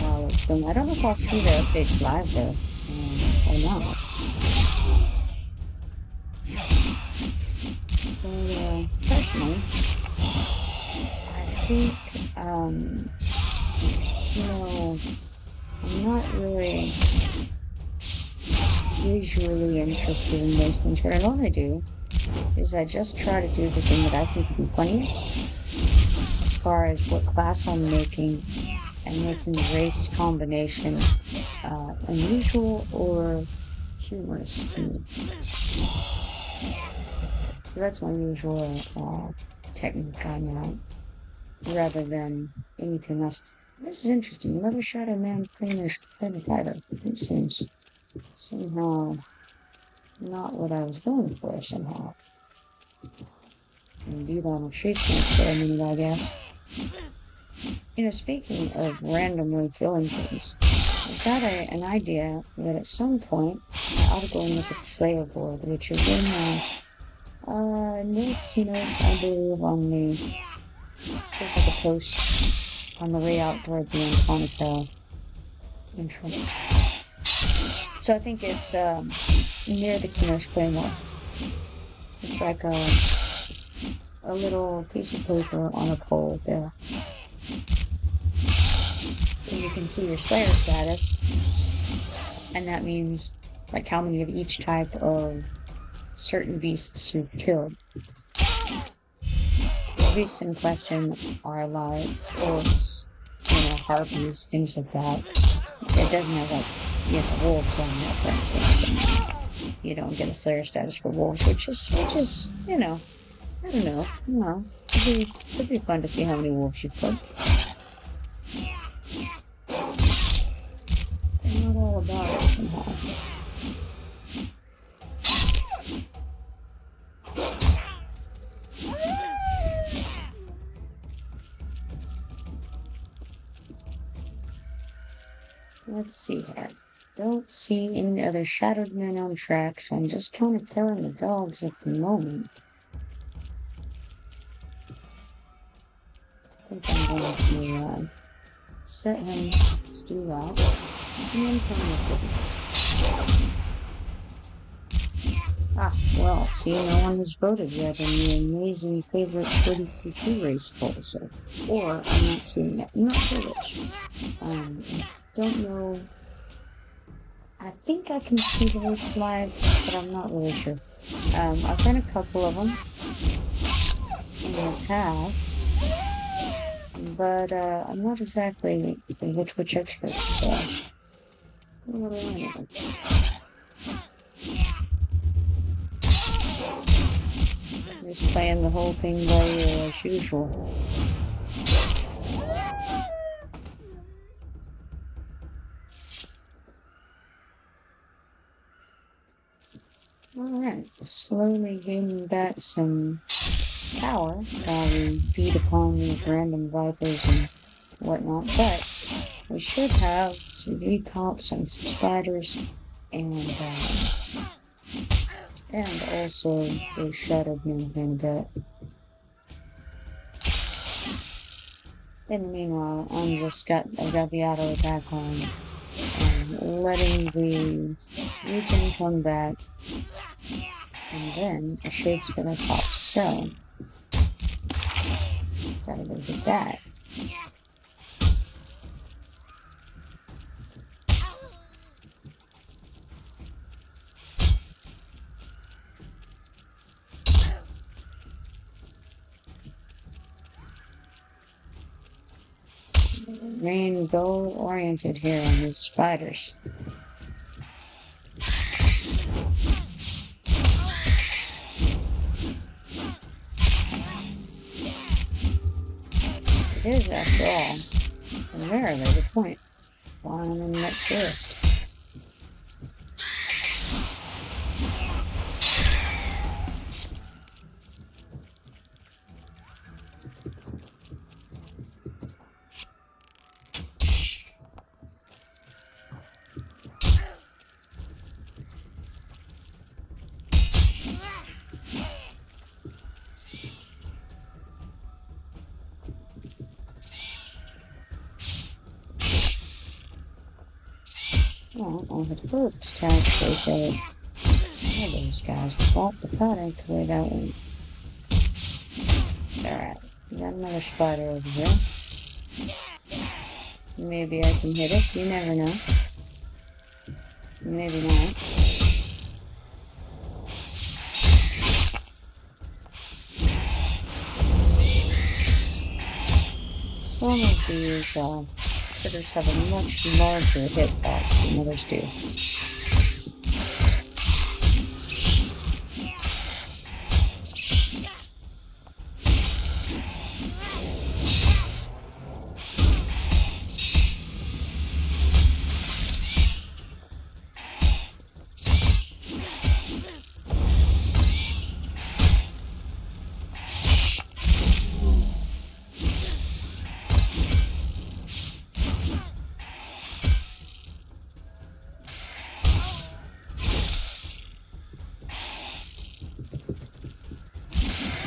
while it's going. I don't know if I'll see the updates live though, or not. But personally, I think I'm not really visually interested in those things. What I normally do is I just try to do the thing that I think would be funniest as far as what class I'm making and making the race combination unusual or humorous to me. So that's my usual technique on that, rather than anything else. This is interesting. Another Shadow Man playing a fighter. It seems somehow not what I was going for somehow. Indeed, I'm a tree snake for a minute, I guess. Speaking of randomly killing things, I've got an idea that at some point I ought to go and look at the Slayer board, which is in North Kinos, I believe, on the, there's like a post on the way out toward the Antonica entrance. So I think it's near the Kinos Claymore. It's like a little piece of paper on a pole there. And you can see your Slayer status. And that means like how many of each type of certain beasts you've killed. The beasts in question are like orcs, harpies, things like that. It doesn't have like, wolves on there, for instance. And you don't get a Slayer status for wolves, which is, I don't know. It'd be fun to see how many wolves you've killed. They're not all about it somehow. Let's see here. Don't see any other shadowed men on track, so I'm just kind of killing the dogs at the moment. I think I'm going to set him to do that, and then come up with him. Well, see, no one has voted yet in the amazing favorite 42 race poll, so, or I'm not seeing it. I'm not sure which. Don't know. I think I can see the votes live, but I'm not really sure. I've done a couple of them in the past, but I'm not exactly a Twitch expert, so what do I know? Just playing the whole thing by ear as usual. Alright, slowly gaining back some power while we beat upon these random vipers and whatnot, but we should have some recops and some spiders and also those shadowed men in a bit. In the meanwhile, I've got the auto attack on and letting the region come back, and then a shade's gonna pop, so gotta go get that. Main goal oriented here on these spiders. It is, after all, primarily the point. Why I'm in that forest. Well, all the birds actually say, all those guys fought, but that ain't the way that went. Alright, we got another spider over here. Maybe I can hit it, you never know. Maybe not. Some of these critters have a much larger hitbox than others do.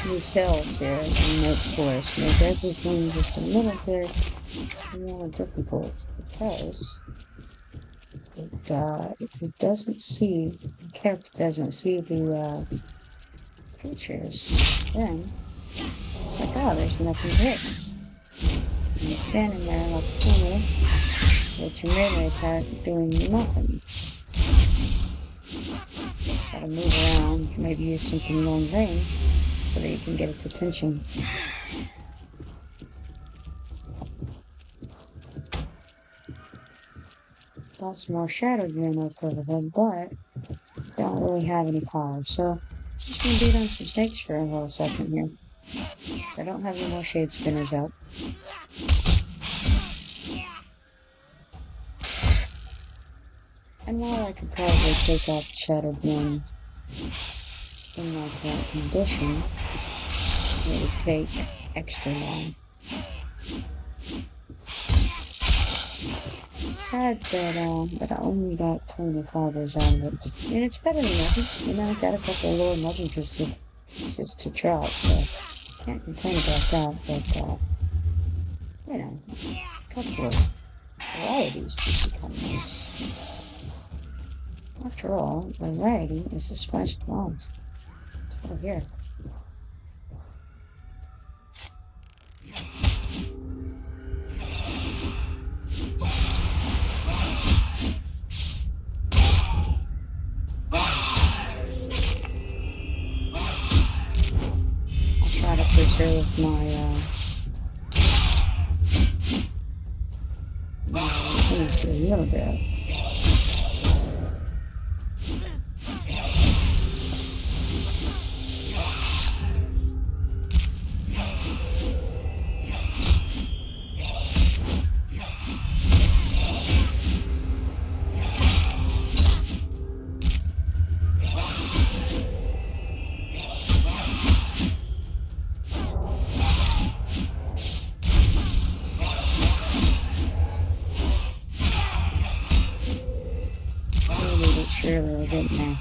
These hills here in Note Forest make everything just a little bit more difficult because if it doesn't see, the character doesn't see the creatures, then it's like, oh, there's nothing to hit. And you're standing there like a fool with your melee attack doing nothing. Gotta move around, maybe use something long range so that you can get its attention. Got some more shadow green up overhead, but don't really have any power, so I'm just gonna beat on some snakes for a little second here. I don't have any more shade spinners out. And while I could probably take out the shadow green in like that condition, it would take extra long. Sad that I only got 20 fibers out of it. And it's better than nothing. You know, I got a couple of lower nothing because it's just to trout, so can't complain about that, but you know, a couple of varieties would become nice. After all, variety is the spice of life. It's over here. I'll try to preserve my things a little bit. Surely we're getting there.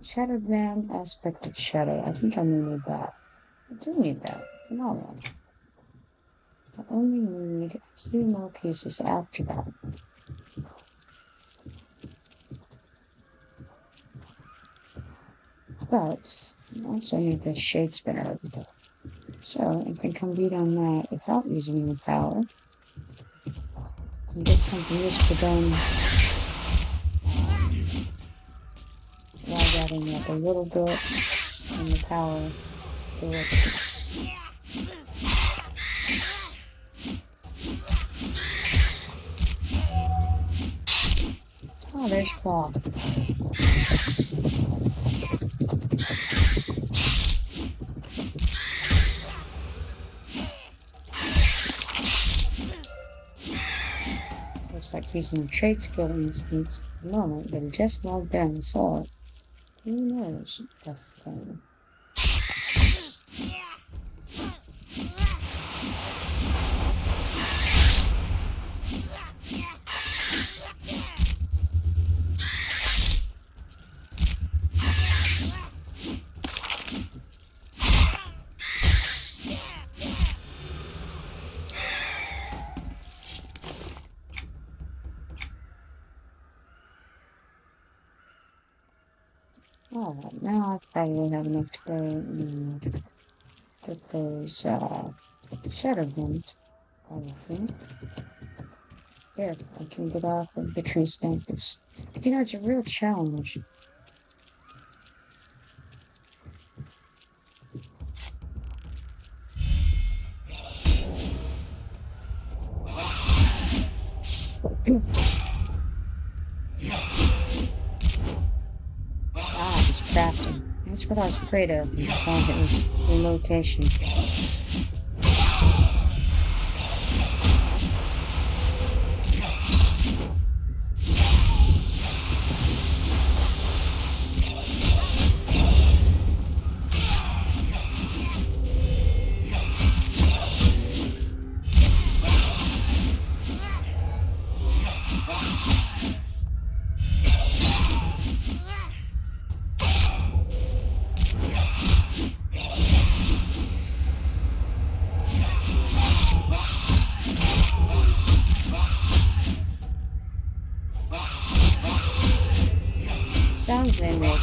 Shattered Man aspect of shadow. I think I need that. I do need that. Come on. I only need 2 more pieces after that. But I also need the shade spinner. So I can come beat on that without using the power. And get something useful done. While adding up a little bit and the power direction. Oh, there's Claw. Looks like he's in a trade skill instance at the moment, but he just logged down and saw it. Who knows? That's the thing. Alright, now I probably have enough to go and get those shadow ones, I think. Yeah, I can get off of the tree stump. It's a real challenge. It's crafting. That's what I was afraid of. I thought it was relocation. Sounds they make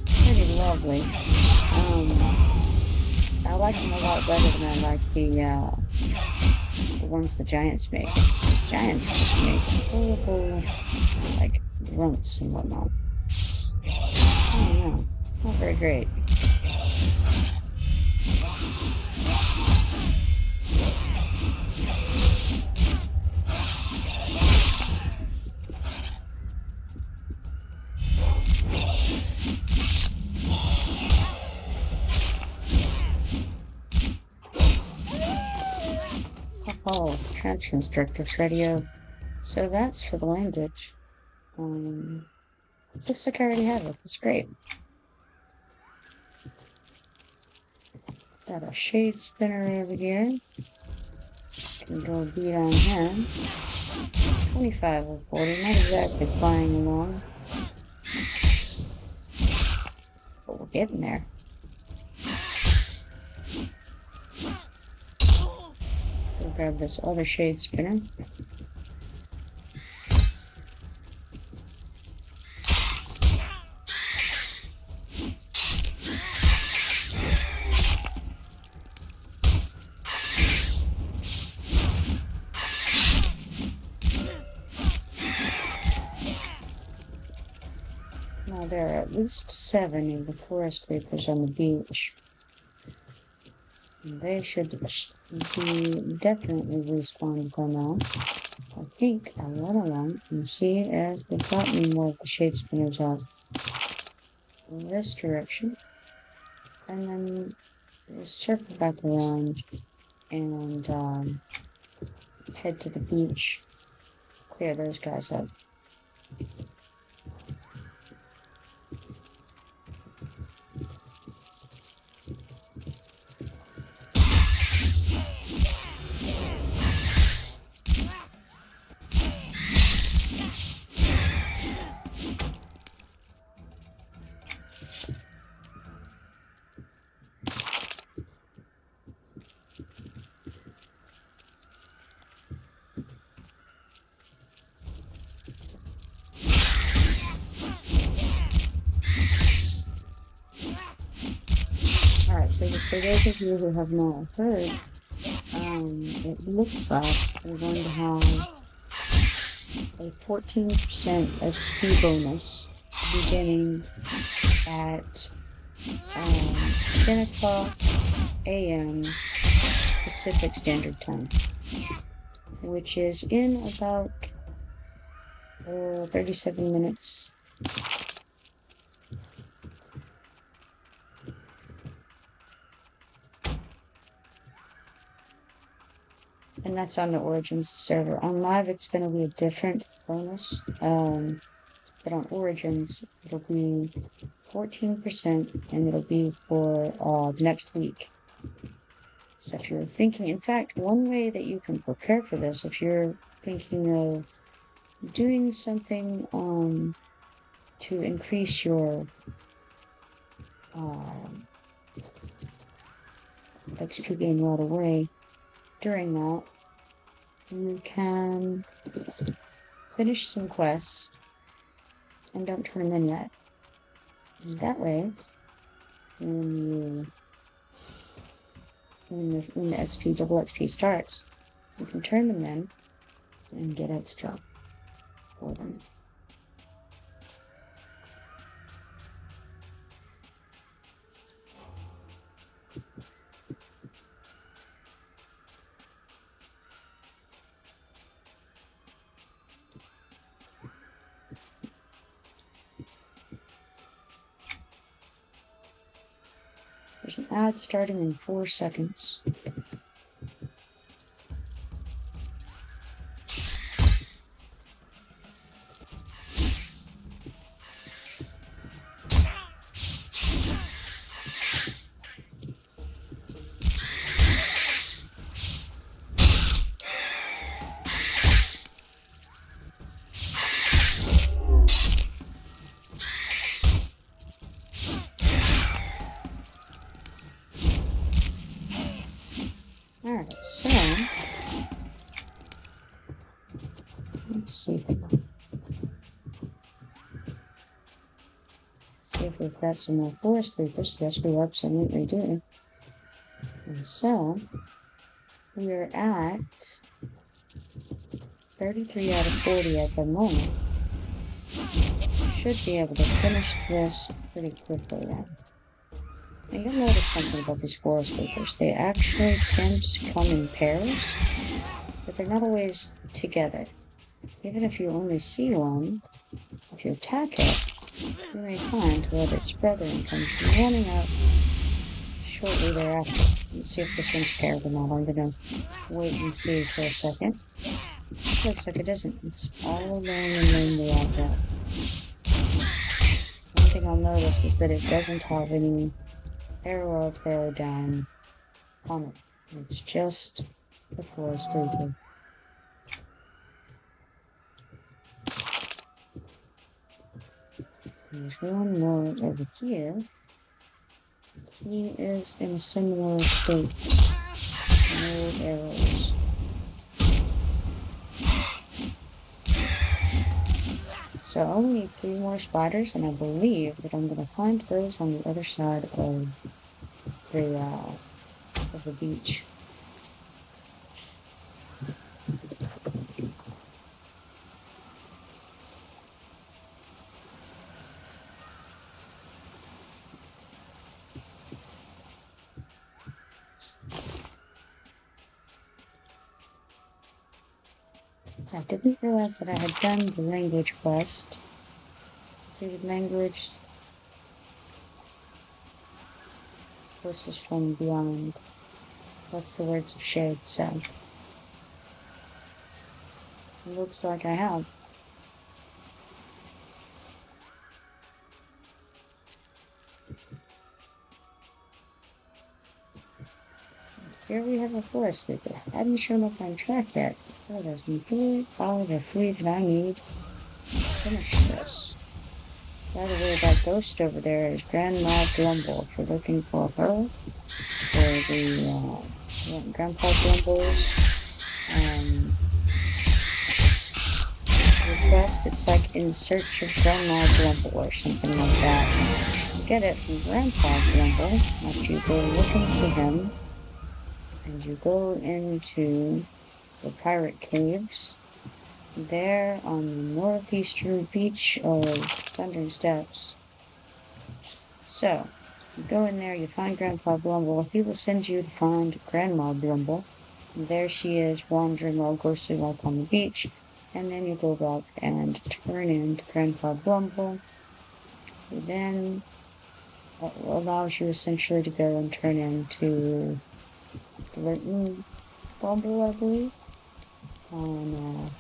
pretty lovely. I like them a lot better than I like the ones the giants make. Giants make horrible, like, grunts and whatnot. I don't know. It's not very great. Oh, transconstructors radio. So that's for the language. Looks like I already have it. That's great. Got a shade spinner over here. Can go beat on him. 25 of 40, not exactly flying along. But we're getting there. We'll grab this other shade spinner. Now there are at least 7 of the forest reapers on the beach. And they should be definitely respawned by now. I think I'll run along and see if they've got any more of the shade spinners out in this direction. And then just circle back around and head to the beach. Clear those guys up. Alright, so for those of you who have not heard, it looks like we're going to have a 14% XP bonus beginning at 10 o'clock a.m. Pacific Standard Time, which is in about 37 minutes. And that's on the Origins server. On Live, it's going to be a different bonus. But on Origins, it'll be 14%, and it'll be for the next week. So if you're thinking, in fact, one way that you can prepare for this, if you're thinking of doing something to increase your XP gain right away, during that, you can finish some quests and don't turn them in yet. And that way, when the XP, double XP starts, you can turn them in and get extra for them. There's an ad starting in 4 seconds. Alright, so let's see. See if we've got some more forest leapers. Yes, we absolutely do. And so we're at 33 out of 40 at the moment. Should be able to finish this pretty quickly then. Now you'll notice something about these forest leapers. They actually tend to come in pairs, but they're not always together. Even if you only see one, if you attack it, you may find that its brethren comes running out shortly thereafter. Let's see if this one's paired or not. I'm gonna wait and see for a second. Looks like it isn't. It's all alone and lonely out there. One thing I'll notice is that it doesn't have any arrow up, arrow down on it. It's just the forest leaper. There's one more over here. He is in a similar state. No arrows. So I only need 3 more spiders, and I believe that I'm going to find those on the other side of the beach. I didn't realize that I had done the language quest. The language versus from beyond. What's the words of shade say? It looks like I have. Here we have a forest leaper. Hadn't shown up on track yet. Oh, there's all the 3 that I need to finish this. By the way, that ghost over there is Grandma Blumble. If you're looking for her, or the Grandpa Blumble's request, it's like in search of Grandma Blumble or something like that. get it from Grandpa Blumble after you go looking for him, and you go into the pirate caves. There on the northeastern beach of Thundering Steps. So, you go in there, you find Grandpa Blumble. He will send you to find Grandma Blumble. There she is, wandering all ghostly like on the beach. And then you go back and turn into Grandpa Blumble. Who then allows you essentially to go and turn into Blumble, I believe, on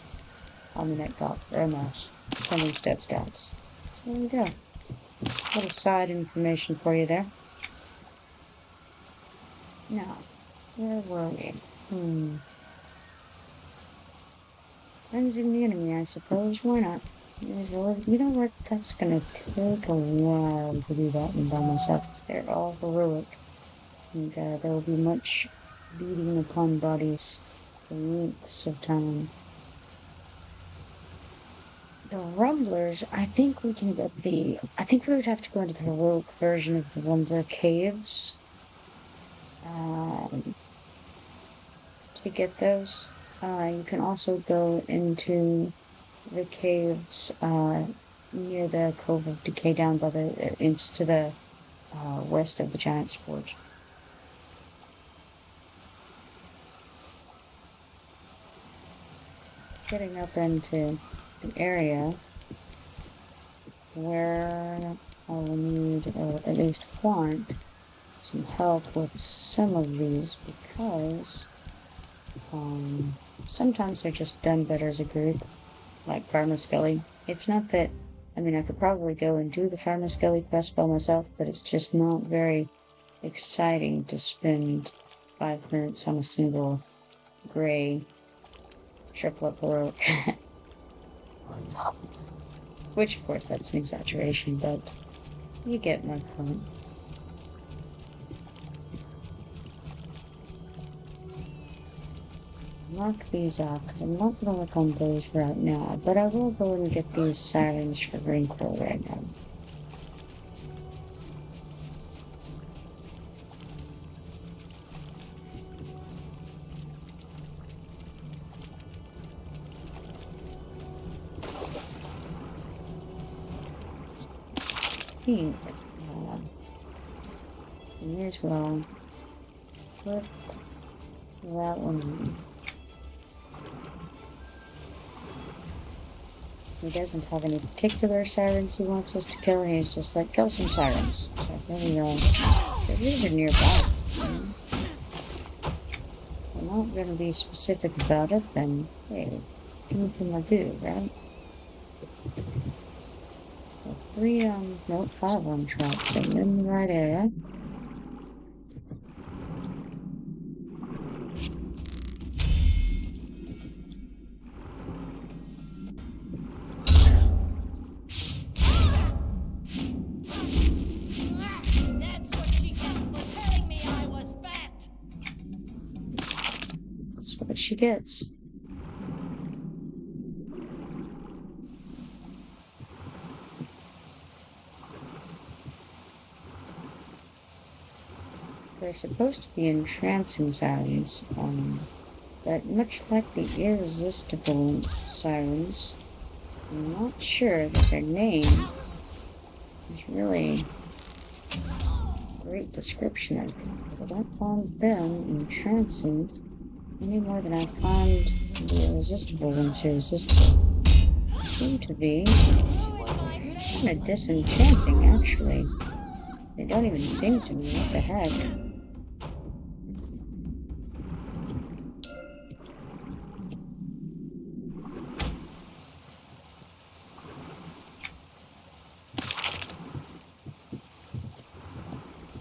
almanac.ms, Thundering Steps stats. So there we go. Little side information for you there. Now, where were we? Cleansing the enemy, I suppose. Why not? You know what? That's gonna take a while to do that and by myself, because they're all heroic. And there will be much beating upon bodies for lengths of time. The Rumblers, I think we can get I think we would have to go into the heroic version of the Rumbler Caves to get those. You can also go into the caves near the Cove of Decay down by to the west of the Giant's Forge. Getting up into an area where I will need, or at least want, some help with some of these, because sometimes they're just done better as a group, like Farmer Scully. It's not that, I mean, I could probably go and do the Farmer Scully quest by myself, but it's just not very exciting to spend 5 minutes on a single gray triplet heroic. Which, of course, that's an exaggeration, but you get my point. Knock these off, because I'm not going to work on those right now, but I will go and get these sirens for Green Crow right now. May as well put that one on. He doesn't have any particular sirens he wants us to kill. He's just like, kill some sirens. So here we go. Because these are nearby. I'm not going to be specific about it, then hey, anything I do, right? 5 on traps, so we're in the right area. That's what she gets for telling me I was fat. That's what she gets. They're supposed to be entrancing sirens, but much like the irresistible sirens, I'm not sure that their name is really a great description of them, because I don't find them entrancing any more than I find the irresistible ones irresistible. They seem to be kind of disenchanting, actually. They don't even sing to me, what the heck?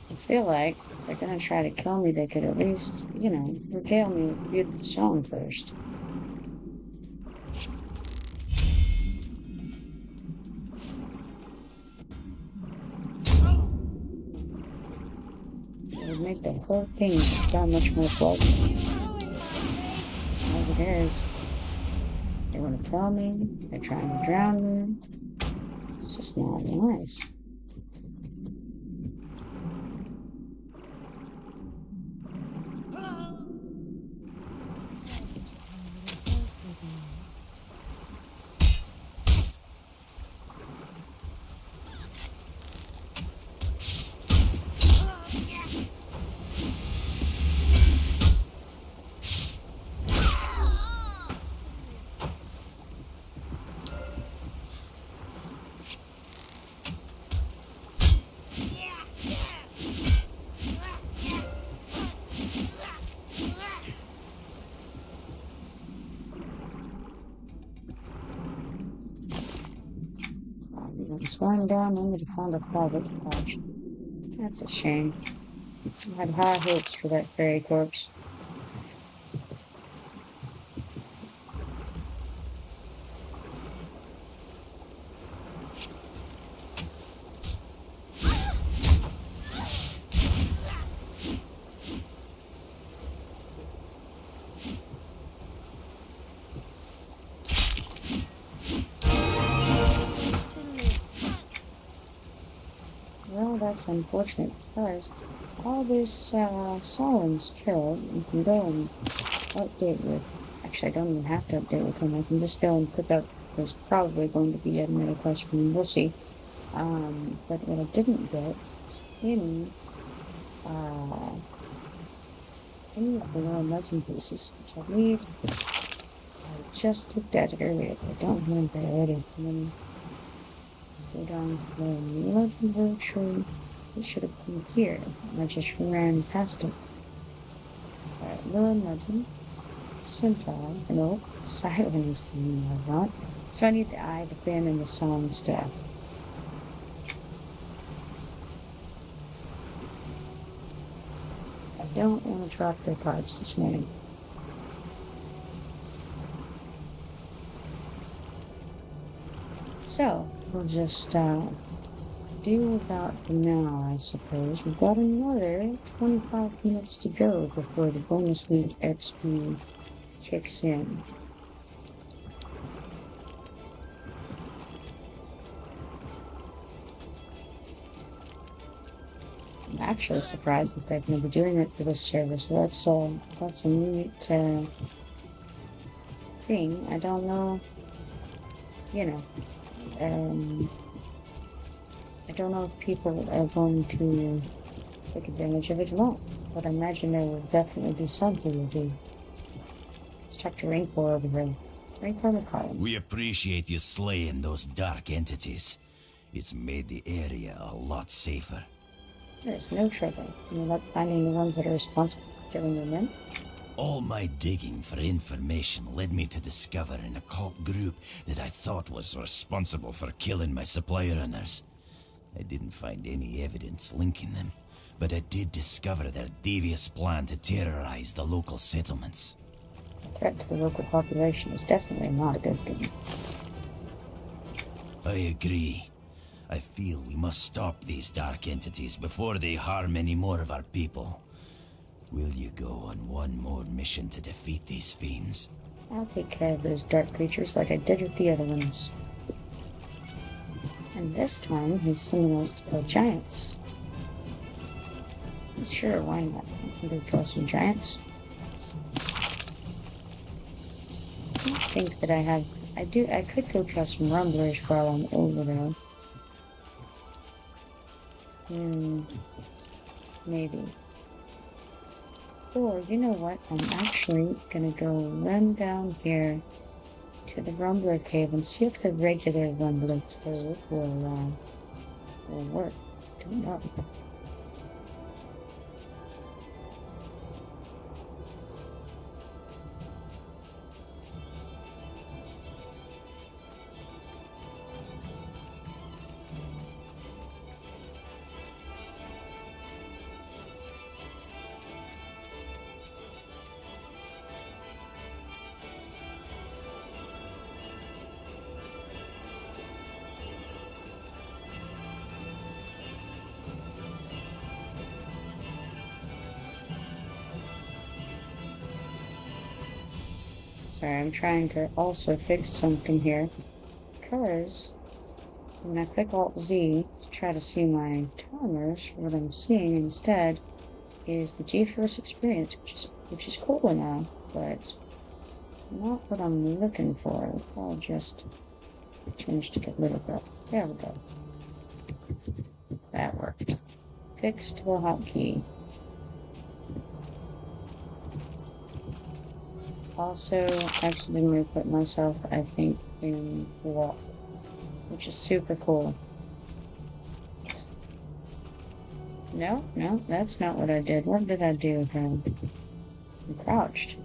I feel like if they're gonna try to kill me, they could at least, regale me with a beautiful song first. It would make the whole thing just that much more pleasant. As it is, they want to kill me, they're trying to drown me. It's just not nice. It's going down only to find a private patch. That's a shame. I had high hopes for that fairy corpse. Well, that's unfortunate because all these sirens killed, you can go and update with. Actually, I don't even have to update with them. I can just go and pick up. There's probably going to be another quest from them. We'll see. But what I didn't get is any of the little legend pieces, which I need. I just looked at it earlier, but I don't remember already. And then let's go down to the legendary tree. It should have come here. I just ran past it. Alright, little legend. Simple. No, siren is the name I want. So I need the eye, the fin, and the song stuff. I don't want to drop their cards this morning. So, we'll just do without for now, I suppose. We've got another 25 minutes to go before the bonus week XP kicks in. I'm actually surprised that they're going to be doing it for this service. That's a neat thing. I don't know, I don't know if people are going to take advantage of it or not, but I imagine there will definitely be some who will do. Let's talk to Rancor over here. Rancor McCollum. We appreciate you slaying those dark entities. It's made the area a lot safer. There's no trouble. You end up finding the ones that are responsible for killing your men. All my digging for information led me to discover an occult group that I thought was responsible for killing my supply runners. I didn't find any evidence linking them, but I did discover their devious plan to terrorize the local settlements. A threat to the local population is definitely not a good thing. I agree. I feel we must stop these dark entities before they harm any more of our people. Will you go on one more mission to defeat these fiends? I'll take care of those dark creatures like I did with the other ones. And this time, he's sending us to the giants. Sure, why not? I can go kill some giants. I don't think that I have... I could go kill some rumblers while I'm over there. Maybe. Or, you know what? I'm actually gonna go run down here to the Rumbler Cave and see if the regular Rumbler Cave will work. Don't know. Sorry, I'm trying to also fix something here, because when I click Alt-Z to try to see my timers, what I'm seeing instead is the GeForce experience, which is cool now, but not what I'm looking for. I'll just change to get rid of that. There we go. That worked. Fix to a hotkey. Also, accidentally put myself, I think, in walk, which is super cool. No, that's not what I did. What did I do then? I crouched.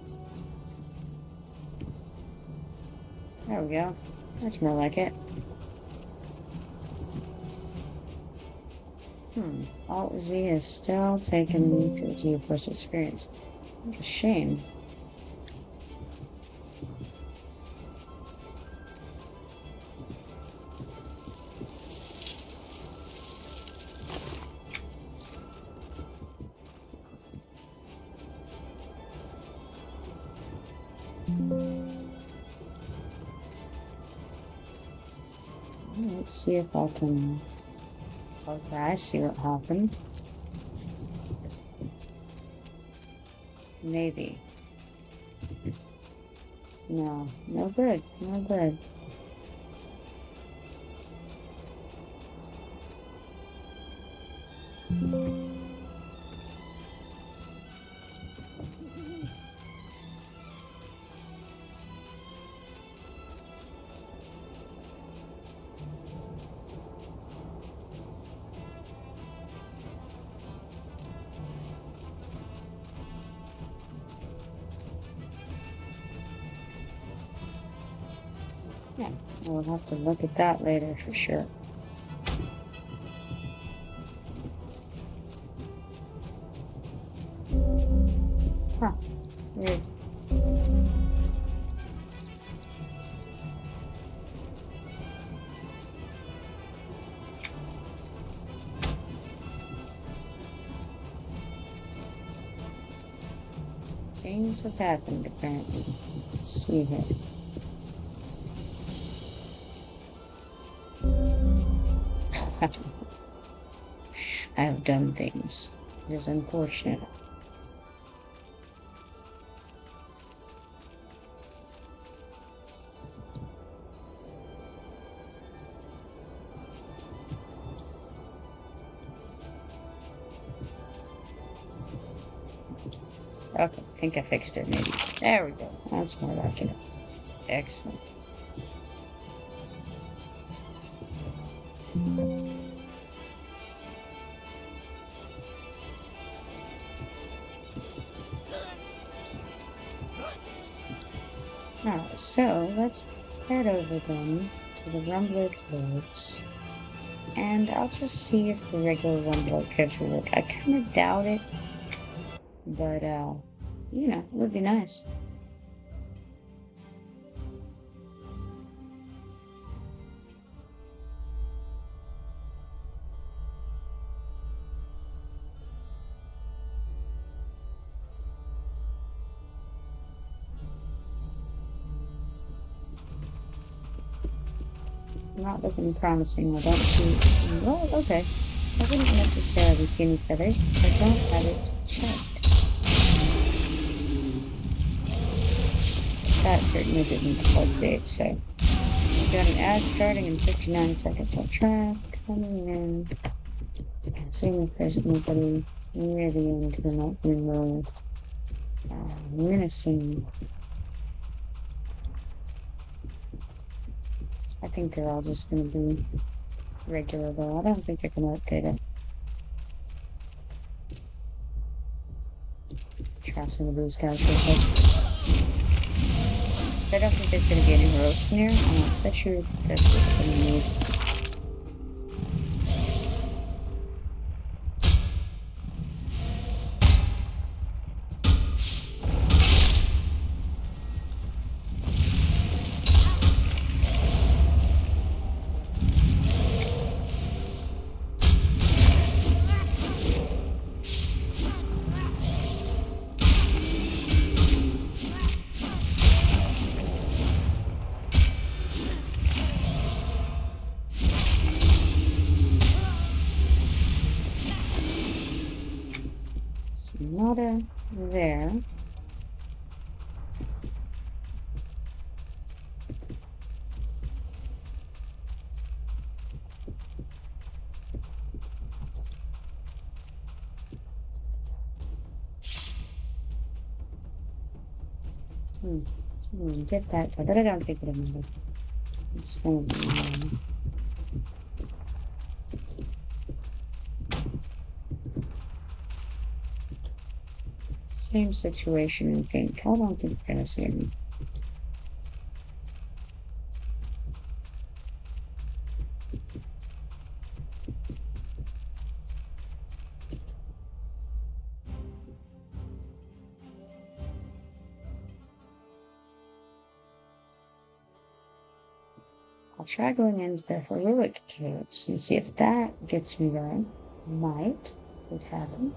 There we go. That's more like it. Alt Z is still taking me to the EverQuest experience. What a shame. Let's see if I can... Okay, I see what happened. Maybe. No, no good, no good. Yeah, we'll have to look at that later for sure. Huh, weird. Things have happened apparently. Let's see here. I have done things. It is unfortunate. Okay, I think I fixed it maybe. There we go. That's more like it. Excellent. Alright, so let's head over then to the Rumbler Caves. And I'll just see if the regular Rumbler Caves will work. I kind of doubt it. But, you know, it would be nice. Not looking promising. I don't see... Well, okay. I wouldn't necessarily see any feathers, but I don't have it checked. That certainly didn't update, so... We've got an ad starting in 59 seconds. I'll try coming in and seeing if there's anybody near the end of the Nightmare Road. Menacing. I think they're all just going to be regular, though. I don't think they're going to update it. Try some of these guys real quick. I don't think there's going to be any ropes near. I'm not sure that's what we're going to need. Nada there. Get that, but I don't think I remember. It's gonna be same situation, I think. I don't think we're gonna see any. I'll try going into the heroic caves and see if that gets me going. Might. Could happen.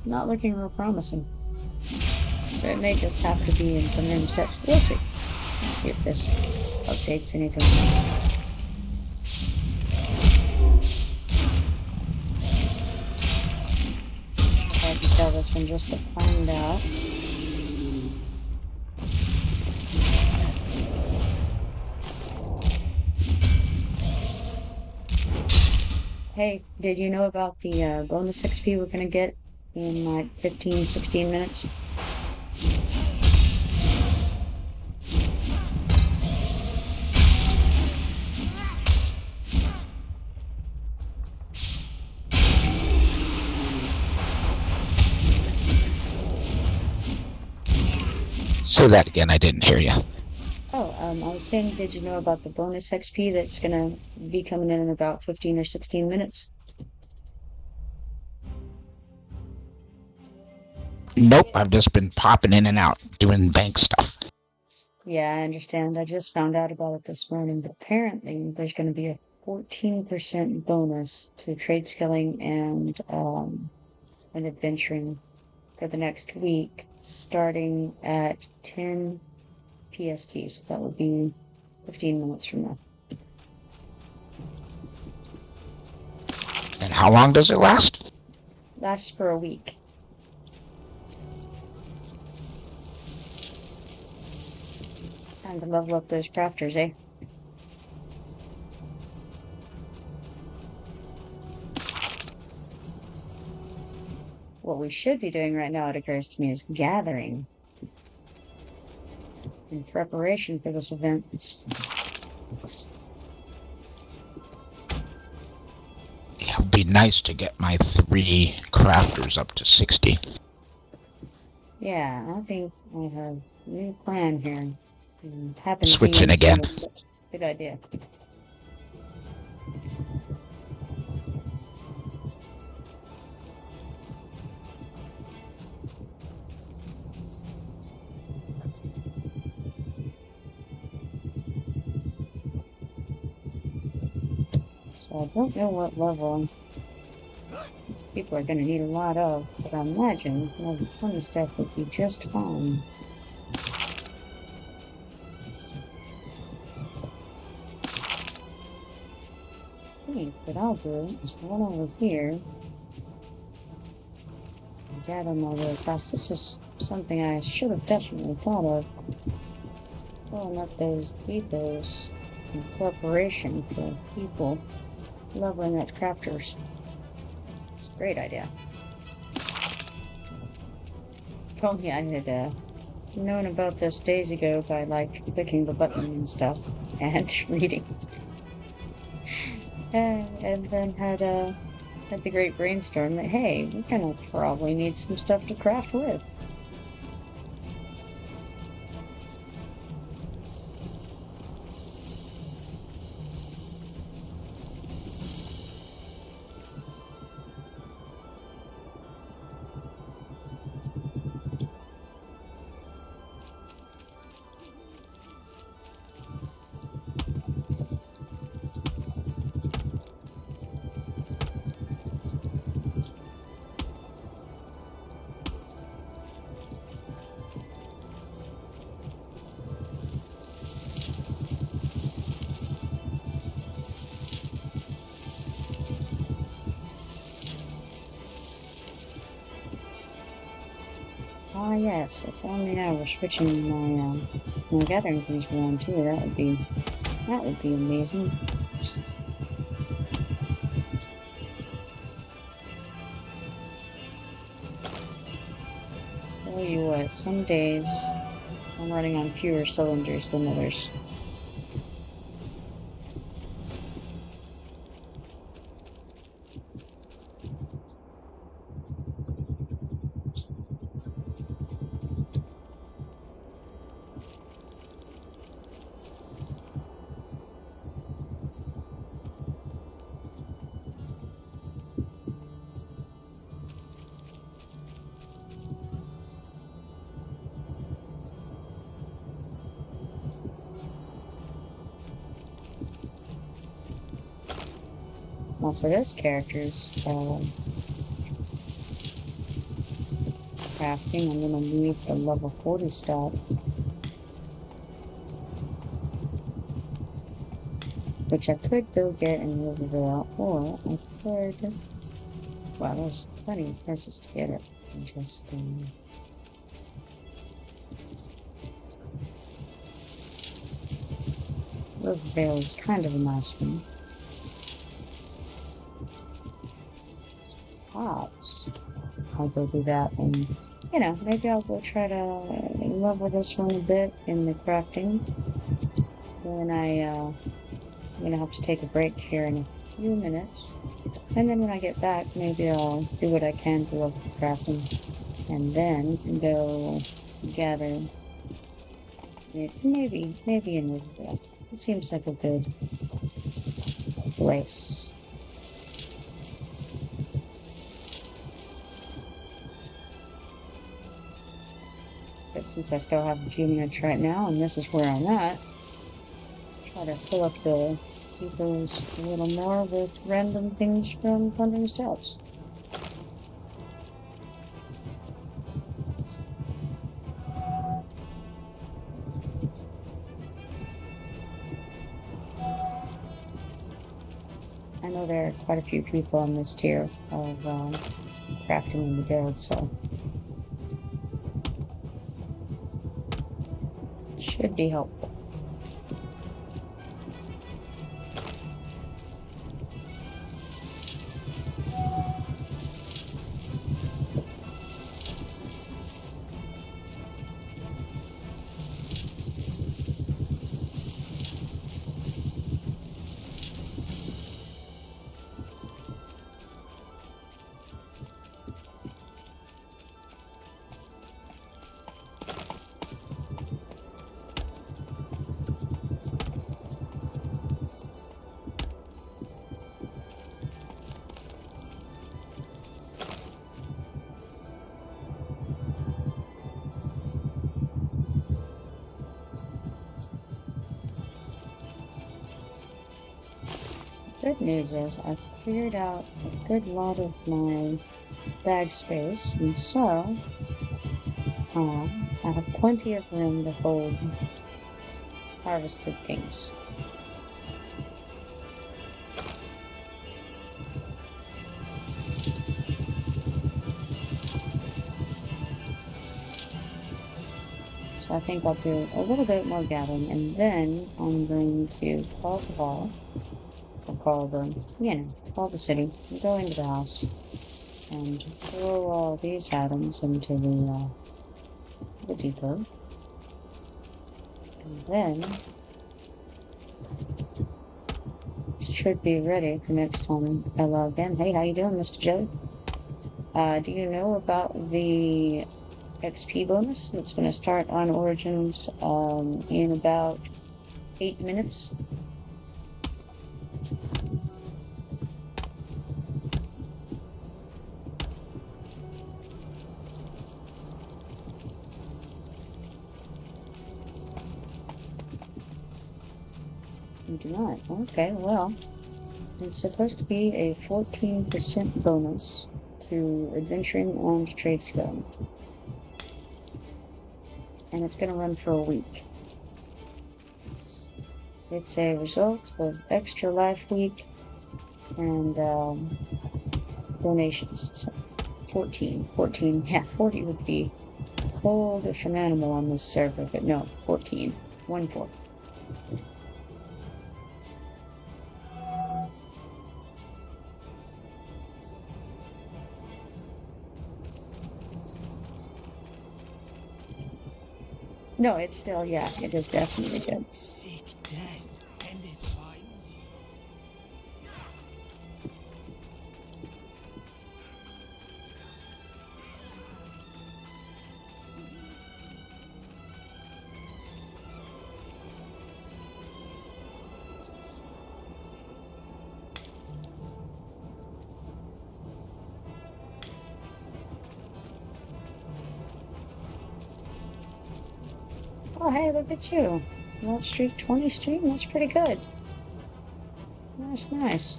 Not looking real promising. So it may just have to be in some random steps. We'll see. Let's see if this updates anything. I can tell this one just to find out. Hey, did you know about the bonus XP we're gonna get in like 15, 16 minutes? Say that again, I didn't hear you. Oh, I was saying, did you know about the bonus XP that's gonna be coming in about 15 or 16 minutes? Nope, I've just been popping in and out, doing bank stuff. Yeah, I understand. I just found out about it this morning, but apparently there's going to be a 14% bonus to trade skilling and adventuring for the next week, starting at 10 PST. So that would be 15 minutes from now. And how long does it last? Lasts for a week. Time to level up those crafters, eh? What we should be doing right now, it occurs to me, is gathering in preparation for this event. It would be nice to get my 3 crafters up to 60. Yeah, I think I have a new plan here. Switching again. Good idea. So I don't know what level people are going to need a lot of, but I imagine level 20 stuff would be just fine. I think what I'll do is run over here and gather my way across. This is something I should have definitely thought of. Pulling up those depots in preparation for people leveling at crafters. It's a great idea. If only I had known about this days ago by like clicking the button and stuff and reading. And then had the great brainstorm that, hey, we're gonna probably need some stuff to craft with. Ah, yes, if only I were switching my gathering things around too, that would be amazing. Tell you what, some days I'm running on fewer cylinders than others. Well, for this character's crafting, I'm gonna need the level 40 stuff. Which I could go get in Riverdale, or I could... Well, there's plenty of places to get it. Just, Riverdale is kind of a nice one. Perhaps I'll go do that, and, you know, maybe I'll go try to level this one a bit in the crafting. When I'm gonna have to take a break here in a few minutes. And then when I get back, maybe I'll do what I can to level the crafting. And then go gather. Maybe in Riverdale. It seems like a good place. But since I still have a few minutes right now, and this is where I'm at, try to fill up the depots a little more with random things from Funding's jobs. I know there are quite a few people on this tier of crafting in the guild, so should be helpful. Good news is I've cleared out a good lot of my bag space, and so I have plenty of room to hold harvested things. So I think I'll do a little bit more gathering, and then I'm going to call the hall. Call the city, go into the house, and throw all these items into the depot. And then should be ready for next time I log in. Hey, how you doing, Mr. Joe? Do you know about the XP bonus that's going to start on Origins in about 8 minutes? You do not. Okay, well, it's supposed to be a 14% bonus to adventuring and trade skill. And it's going to run for a week. It's a result of extra life week and donations. So 14. Yeah, 40 would be a whole different animal on this server, but no, 14. 1-4. No, it's still, yeah, it is definitely good. Seek death, and it finds you. Oh, hey, look at you. Well, streak 20 stream, that's pretty good. Nice.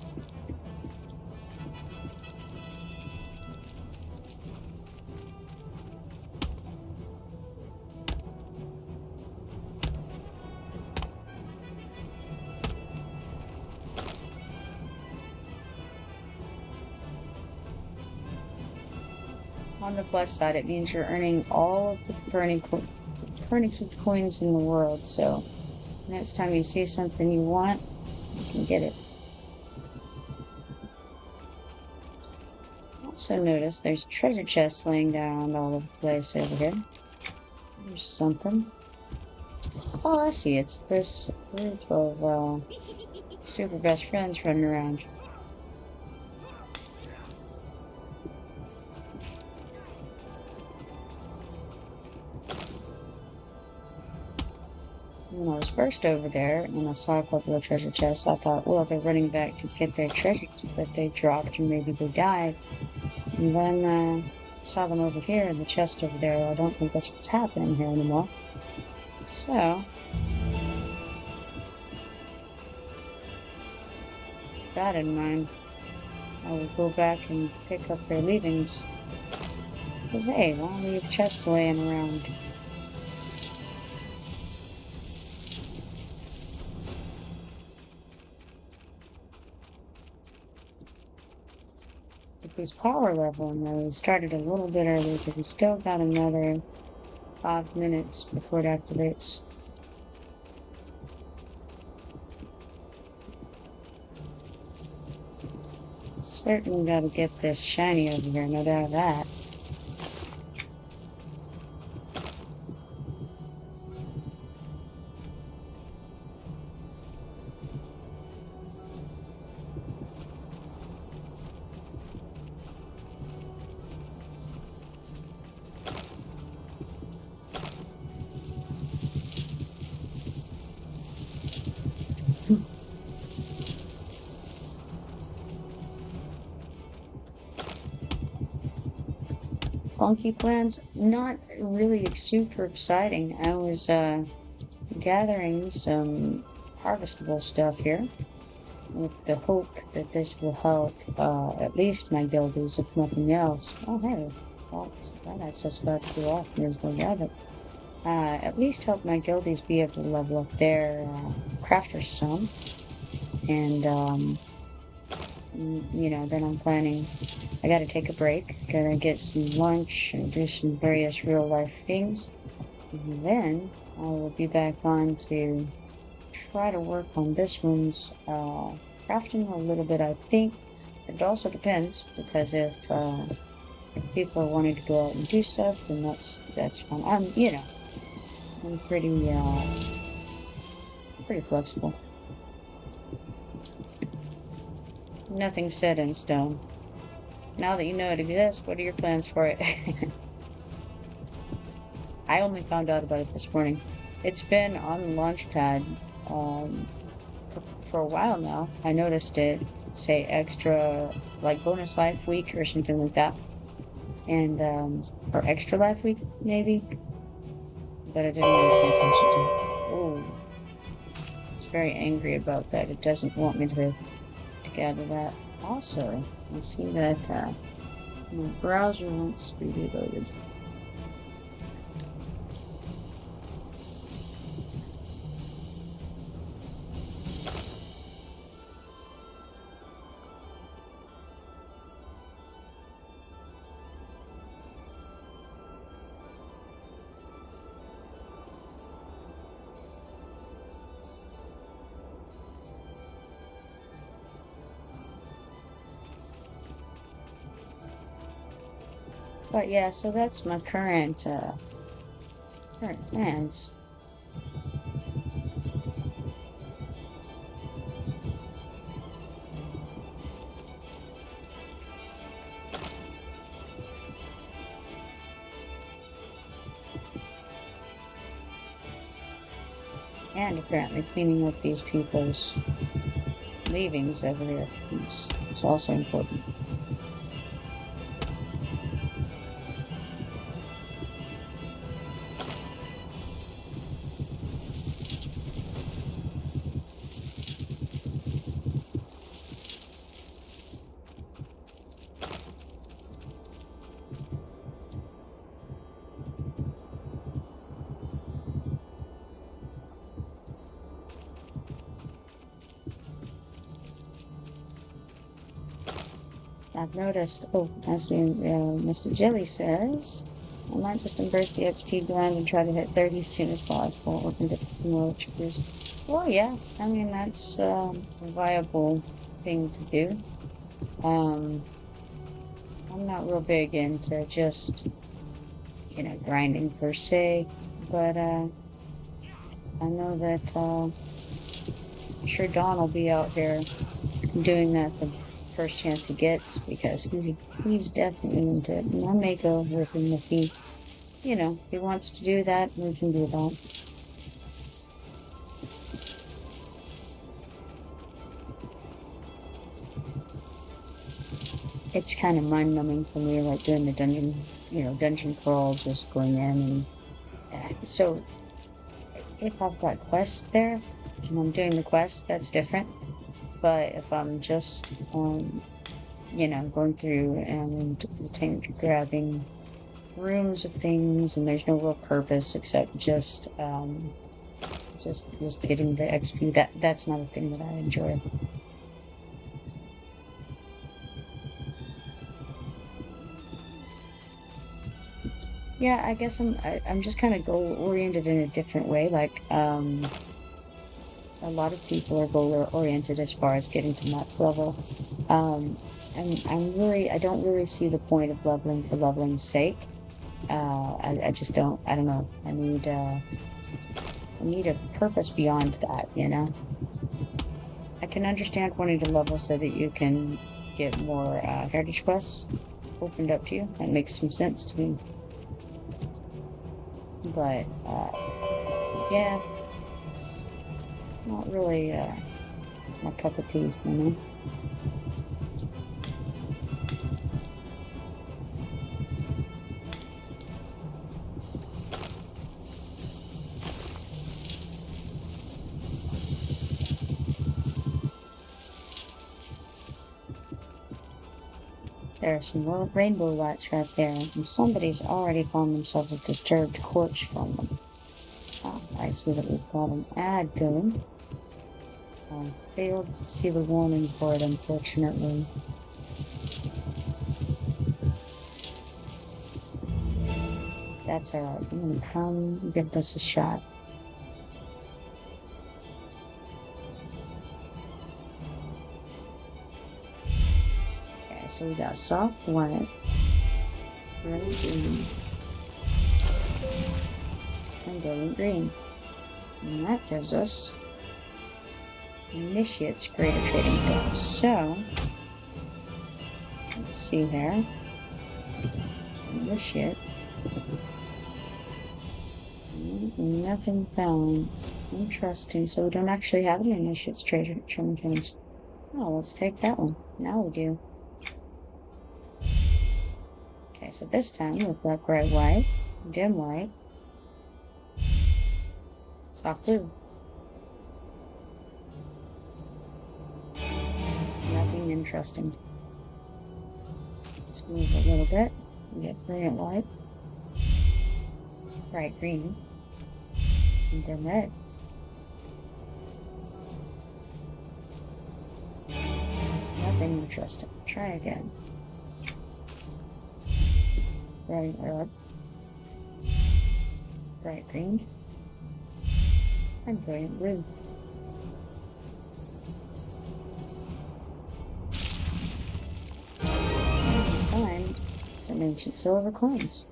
On the plus side, it means you're earning all of the Copernicus coins in the world, so next time you see something you want, you can get it. Also notice there's treasure chests laying down all over the place over here. There's something. Oh, I see. It's this group of super best friends running around. When I was first over there and I saw a couple of treasure chests, I thought, well, they're running back to get their treasure that they dropped, or maybe they died. And then saw them over here in the chest over there. I don't think that's what's happening here anymore. So, with that in mind, I will go back and pick up their leavings. Because, hey, why leave chests laying around? But his power level, though, he started a little bit early because he's still got another 5 minutes before it activates. Certainly gotta get this shiny over here, no doubt of that. Funky plans, not really super exciting. I was gathering some harvestable stuff here with the hope that this will help at least my guildies, if nothing else. Oh hey, well, that access about to go off. Here's go grab it. At least help my guildies be able to level up their crafters some. And you know, then I'm planning, I gotta take a break, gotta get some lunch and do some various real life things. And then I will be back on to try to work on this one's crafting a little bit, I think. It also depends, because if people are wanting to go out and do stuff, then that's fine. I'm pretty flexible. Nothing's set in stone. Now that you know it exists, what are your plans for it? I only found out about it this morning. It's been on the launch pad for a while now. I noticed it say extra, like bonus life week or something like that. And, or extra life week, maybe? But I didn't really pay attention to it. Oh. It's very angry about that. It doesn't want me to gather that. Also, I see that my browser wants to be reloaded. But yeah, so that's my current plans. And apparently cleaning up these people's leavings over here. It's also important. I've noticed, as Mr. Jelly says, I might just embrace the XP grind and try to hit 30 as soon as possible. Opens up more chickers. Well, yeah, I mean, that's a viable thing to do. I'm not real big into just, grinding per se, but I know that I'm sure Don will be out here doing that the first chance he gets, because he's definitely into it. And I may go with him if he wants to do that, we can do that. It's kind of mind-numbing for me, like doing the dungeon crawl, just going in and so if I've got quests there and I'm doing the quest, that's different. But if I'm just going through and grabbing rooms of things and there's no real purpose except just getting the XP, that's not a thing that I enjoy. Yeah, I guess I'm just kind of goal oriented in a different way. Like a lot of people are goal oriented as far as getting to max level. And I don't really see the point of leveling for leveling's sake. I just don't. I don't know. I need a purpose beyond that. I can understand wanting to level so that you can get more heritage quests opened up to you. That makes some sense to me. But yeah, it's not really my cup of tea, There are some rainbow lights right there, and somebody's already found themselves a disturbed corpse from them. I see that we've got an ad going. I failed to see the warning for it, unfortunately. That's alright. I'm gonna come and give this a shot. Okay, so we got soft white, red green, and brilliant green. And that gives us Initiate's Greater Trading Depth. So, let's see here. Initiate. Nothing found. Interesting. So we don't actually have an Initiate's Trading Depth. Oh, let's take that one. Now we do. Okay, so this time we've got bright white, dim white, soft blue. Nothing interesting. Let's move a little bit. We get brilliant white, bright green, and dim red. Nothing interesting. Try again. Bright red, bright green, and brilliant blue. Find some ancient silver coins,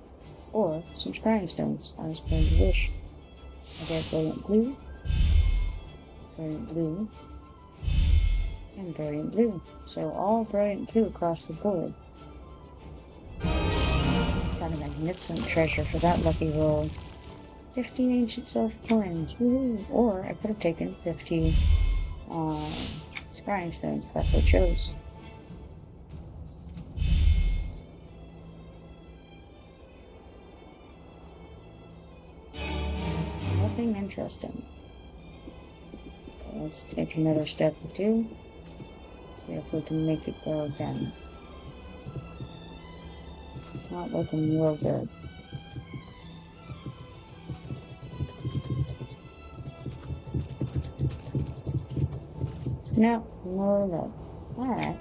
or some scrying stones, as per your wish. I get brilliant blue, and brilliant blue. So all brilliant blue across the board. Got a magnificent treasure for that lucky roll. 15 ancient silver coins. Woohoo! Or I could have taken 50 scrying stones if I so chose. Nothing interesting. Let's take another step or two. See if we can make it go again. Not looking real good. No, more luck. Alright.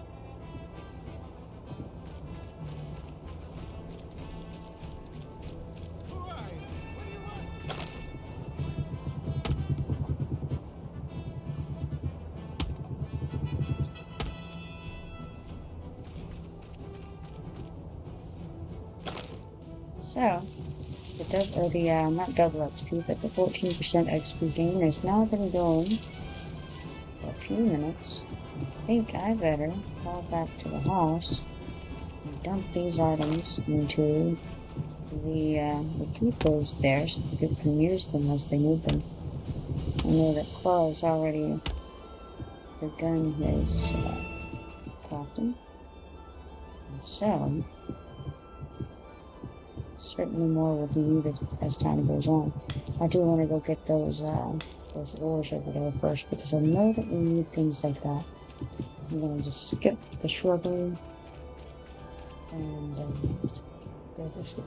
So, not double XP, but the 14% XP gain is now been going for a few minutes. I think I better fall back to the house and dump these items into the depots there so people can use them as they need them. I know that Claw has already begun his crafting. And so, certainly more will be needed as time goes on. I do want to go get those ores over there first because I know that we need things like that. I'm going to just skip the shrubbery and go this way.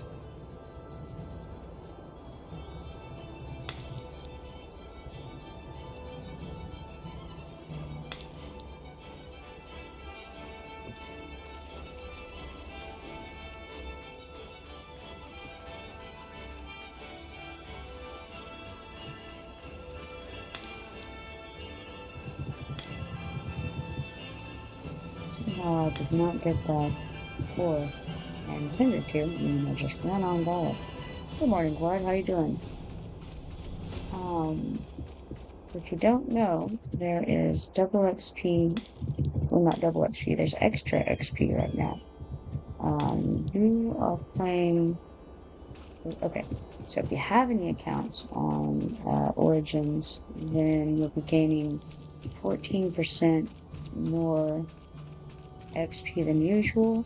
Somehow I did not get that ore I intended to, and I just ran on by it. Good morning, Glad. How you doing? If you don't know, there is double XP. Well, not double XP. There's extra XP right now. You are playing. Okay, so if you have any accounts on Origins, then you'll be gaining 14% more XP than usual.